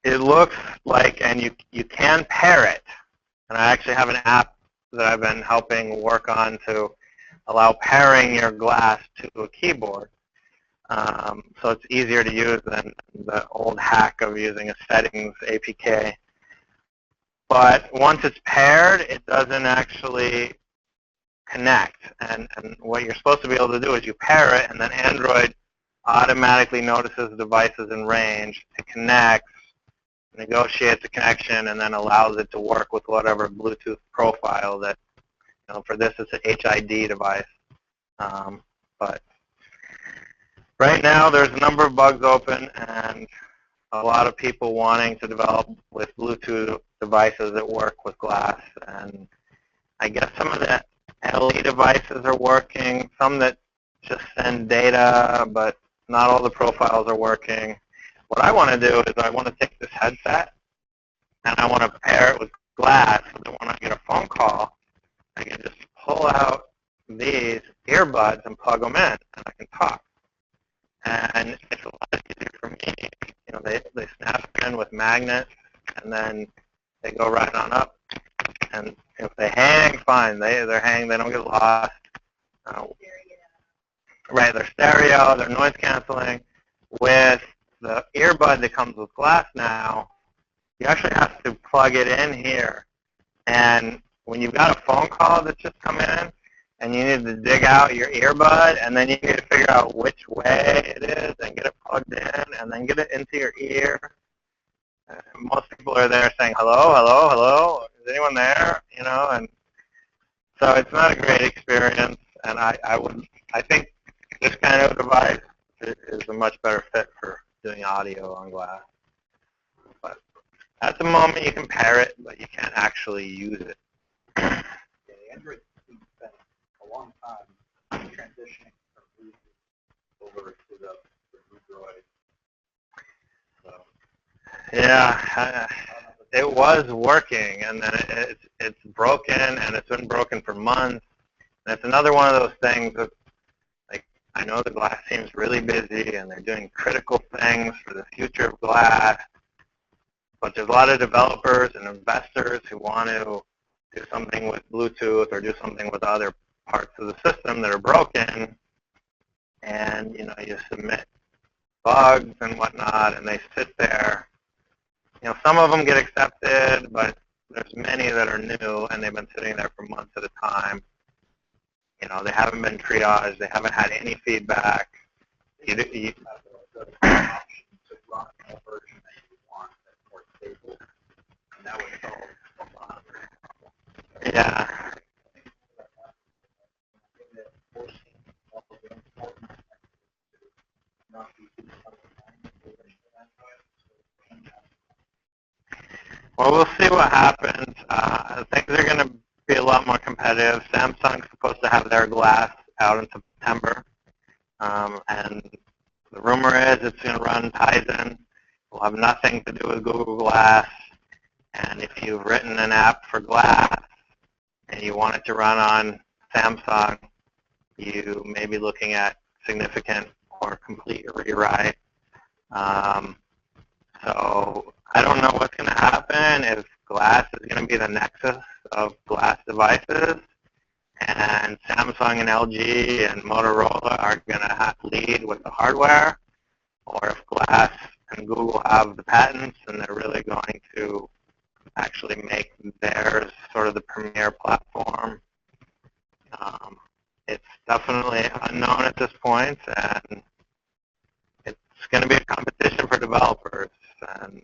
It looks like, and you can pair it, and I actually have an app that I've been helping work on to allow pairing your Glass to a keyboard. So it's easier to use than the old hack of using a settings APK. But once it's paired, it doesn't actually connect. And what you're supposed to be able to do is you pair it, and then Android automatically notices devices in range, it connects, negotiates a connection, and then allows it to work with whatever Bluetooth profile that, for this it's an HID device. But right now there's a number of bugs open, and a lot of people wanting to develop with Bluetooth devices that work with Glass. And I guess some of the LE devices are working, some that just send data, but not all the profiles are working. What I want to do is I want to take this headset and I want to pair it with Glass, so that when I get a phone call, I can just pull out these earbuds and plug them in, and I can talk. And it's a lot easier for me. They snap in with magnets, and then they go right on up. And if they hang, fine. They're hang. They don't get lost. Right, they're stereo. They're noise canceling. With the earbud that comes with Glass now, you actually have to plug it in here. And when you've got a phone call that's just come in, and you need to dig out your earbud, and then you need to figure out which way it is and get it plugged in, and then get it into your ear. Most people are there saying, hello, hello, hello, is anyone there? And so it's not a great experience, and I think this kind of device is a much better fit for doing audio on Glass. But at the moment you can pair it, but you can't actually use it. Yeah, the Android team spent a long time transitioning from Bluetooth over to the Blue Droid. So, yeah, it was working, and then it's broken, and it's been broken for months. And it's another one of those things that, like, I know the Glass team's really busy, and they're doing critical things for the future of Glass, but there's a lot of developers and investors who want to do something with Bluetooth or do something with other parts of the system that are broken, and you submit bugs and whatnot, and they sit there. Some of them get accepted, but there's many that are new, and they've been sitting there for months at a time. They haven't been triaged. They haven't had any feedback. you have the option to run a version that you want that's more stable, and that would solve a lot of it. Yeah. Well, we'll see what happens. Things are going to be a lot more competitive. Samsung's supposed to have their Glass out in September, and the rumor is it's going to run Tizen. Will have nothing to do with Google Glass. And if you've written an app for Glass and you want it to run on Samsung, you may be looking at significant or complete rewrite. So I don't know what's going to happen, if Glass is going to be the nexus of glass devices, and Samsung and LG and Motorola are going to lead with the hardware, or if Glass and Google have the patents and they're really going to actually make theirs sort of the premier platform. It's definitely unknown at this point, and it's going to be a competition for developers. And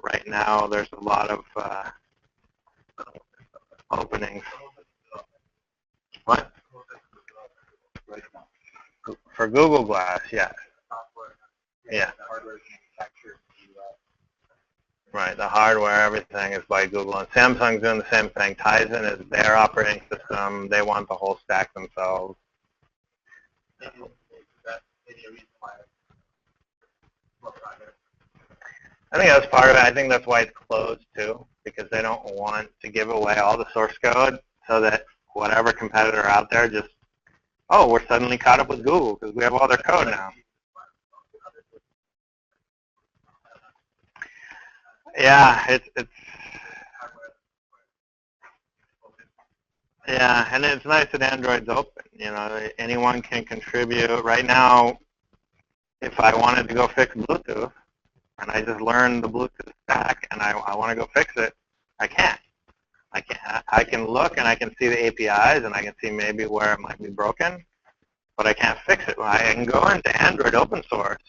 right now, there's a lot of openings. What? For Google Glass, yes. Yeah. Right, the hardware, everything is by Google. And Samsung's doing the same thing. Tizen is their operating system. They want the whole stack themselves. I think that's part of it. I think that's why it's closed, too, because they don't want to give away all the source code so that whatever competitor out there just, oh, we're suddenly caught up with Google because we have all their code now. Yeah, it's yeah, and it's nice that Android's open. You know, anyone can contribute. Right now, if I wanted to go fix Bluetooth, and I just learned the Bluetooth stack, and I want to go fix it, I can't. I can look, and I can see the APIs, and I can see maybe where it might be broken, but I can't fix it. I can go into Android open source,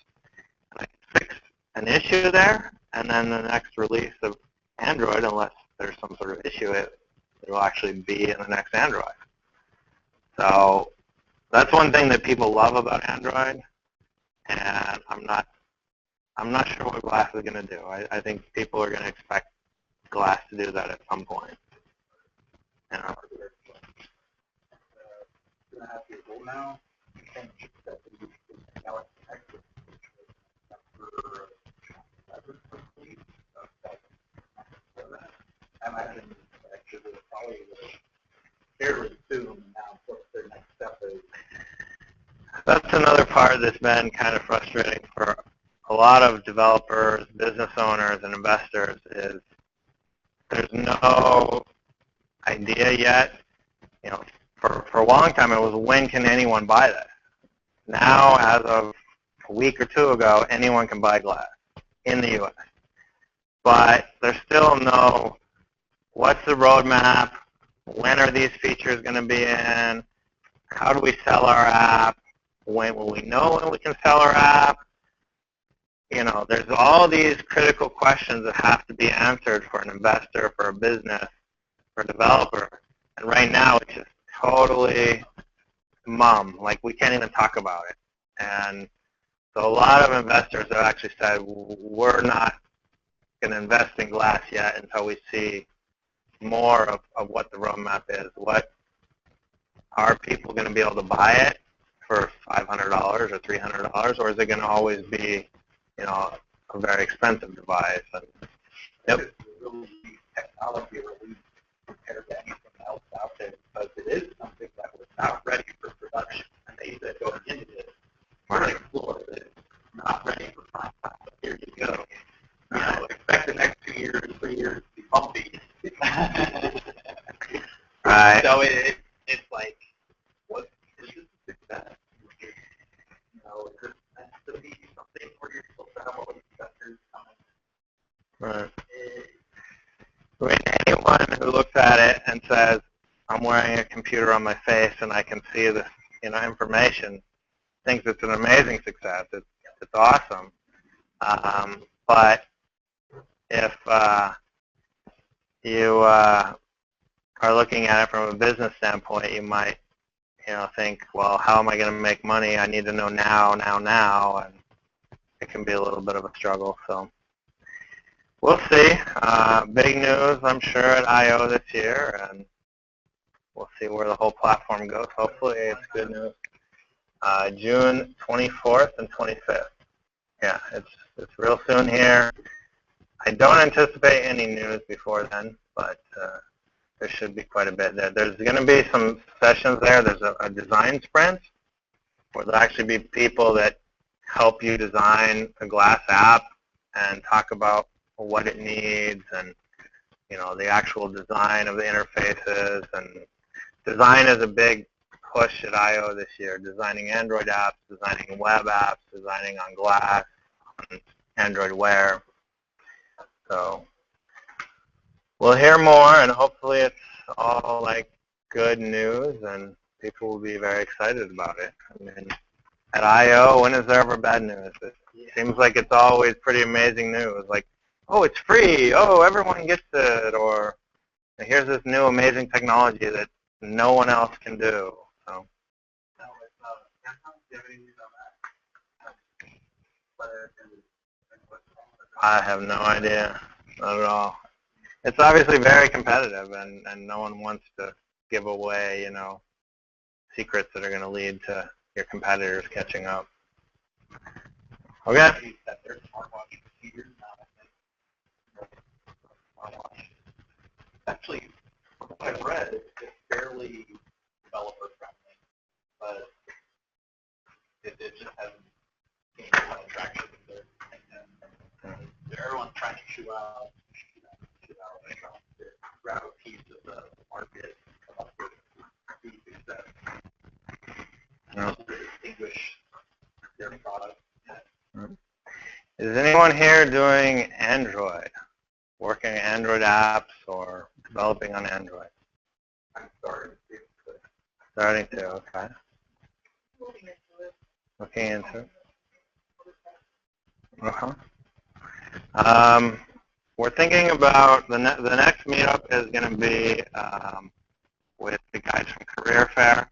and I can fix an issue there, and then the next release of Android, unless there's some sort of issue, it will actually be in the next Android. So that's one thing that people love about Android, and I'm not sure what Glass is going to do. I think people are going to expect Glass to do that at some point. You know. I imagine actually probably fairly soon now what their next step is. That's another part that's been kind of frustrating for a lot of developers, business owners, and investors is there's no idea yet. You know, for a long time it was when can anyone buy this? Now, as of a week or two ago, anyone can buy Glass in the U.S. But there's still no what's the roadmap, when are these features going to be in, how do we sell our app, when will we know when we can sell our app? You know, there's all these critical questions that have to be answered for an investor, for a business, for a developer. And right now it's just totally mum. Like, we can't even talk about it. And so a lot of investors have actually said, we're not going to invest in Glass yet until we see more of what the roadmap is. What are people going to be able to buy it for $500 or $300, or is it going to always be, you know, a very expensive device? And, yep. Technology release compared to anything else out there, because it is something that was not ready for production. And they said going into this, we're going to explore it. Not ready for prime time. But here you go. You know, expect the next 2 years, 3 years to be bumpy. Right. So it's like, what is this success? You know, is this meant to be something where you're supposed to have all these investors coming? Right. I mean, anyone who looks at it and says, I'm wearing a computer on my face and I can see this, you know, information, thinks it's an amazing success. It's awesome. But if you are looking at it from a business standpoint, you might, you know, think, well, how am I going to make money? I need to know now, and it can be a little bit of a struggle. So we'll see. Big news, I'm sure, at I/O this year, and we'll see where the whole platform goes. Hopefully it's good news. June 24th and 25th. Yeah, it's real soon here. I don't anticipate any news before then, but there should be quite a bit there. There's going to be some sessions there. There's a design sprint where there'll actually be people that help you design a Glass app and talk about what it needs and the actual design of the interfaces. And design is a big push at I/O this year, designing Android apps, designing web apps, designing on glass, on Android Wear. So we'll hear more, and hopefully it's all like good news, and people will be very excited about it. I mean, at I/O, when is there ever bad news? It seems like it's always pretty amazing news, like, oh, it's free, oh, everyone gets it, or here's this new amazing technology that no one else can do. So I have no idea, not at all. It's obviously very competitive, and no one wants to give away, secrets that are going to lead to your competitors catching up. Okay. Actually, from what I've read, it's fairly developer friendly, but it just hasn't gained a lot of traction with it. Everyone's trying to chew out, to grab a piece of the market, come up with features that distinguish their product. Is anyone here doing Android, working Android apps or developing on Android? I'm starting to. Starting to, okay. Looking into it. We're thinking about the next meetup is going to be with the guys from Career Fair.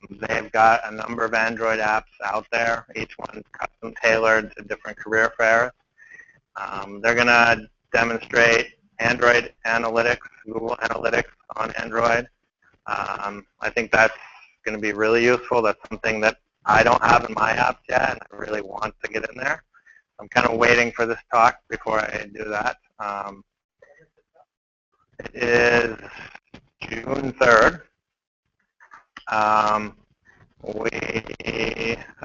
They've got a number of Android apps out there, each one custom tailored to different career fairs. They're going to demonstrate Android Analytics, Google Analytics on Android. I think that's going to be really useful. That's something that I don't have in my apps yet, and I really want to get in there. I'm kind of waiting for this talk before I do that. It is June 3rd. I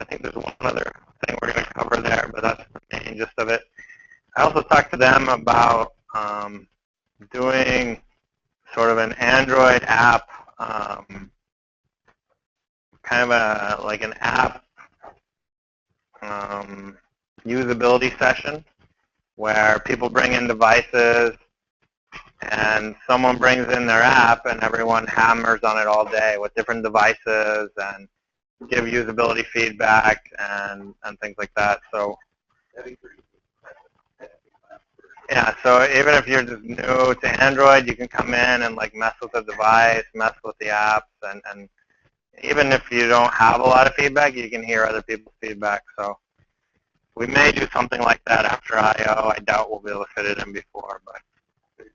think there's one other thing we're going to cover there, but that's the main gist of it. I also talked to them about doing sort of an Android app, kind of like an app usability session where people bring in devices and someone brings in their app and everyone hammers on it all day with different devices and give usability feedback and things like that. So yeah, so even if you're just new to Android, you can come in and like mess with the device, mess with the apps, and even if you don't have a lot of feedback, you can hear other people's feedback. So we may do something like that after I/O. I doubt we'll be able to fit it in before, but it's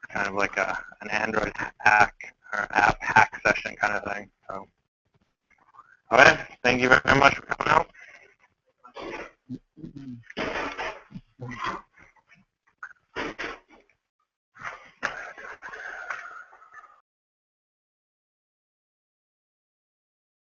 kind of like an Android hack or app hack session kind of thing. So, all right, thank you very much for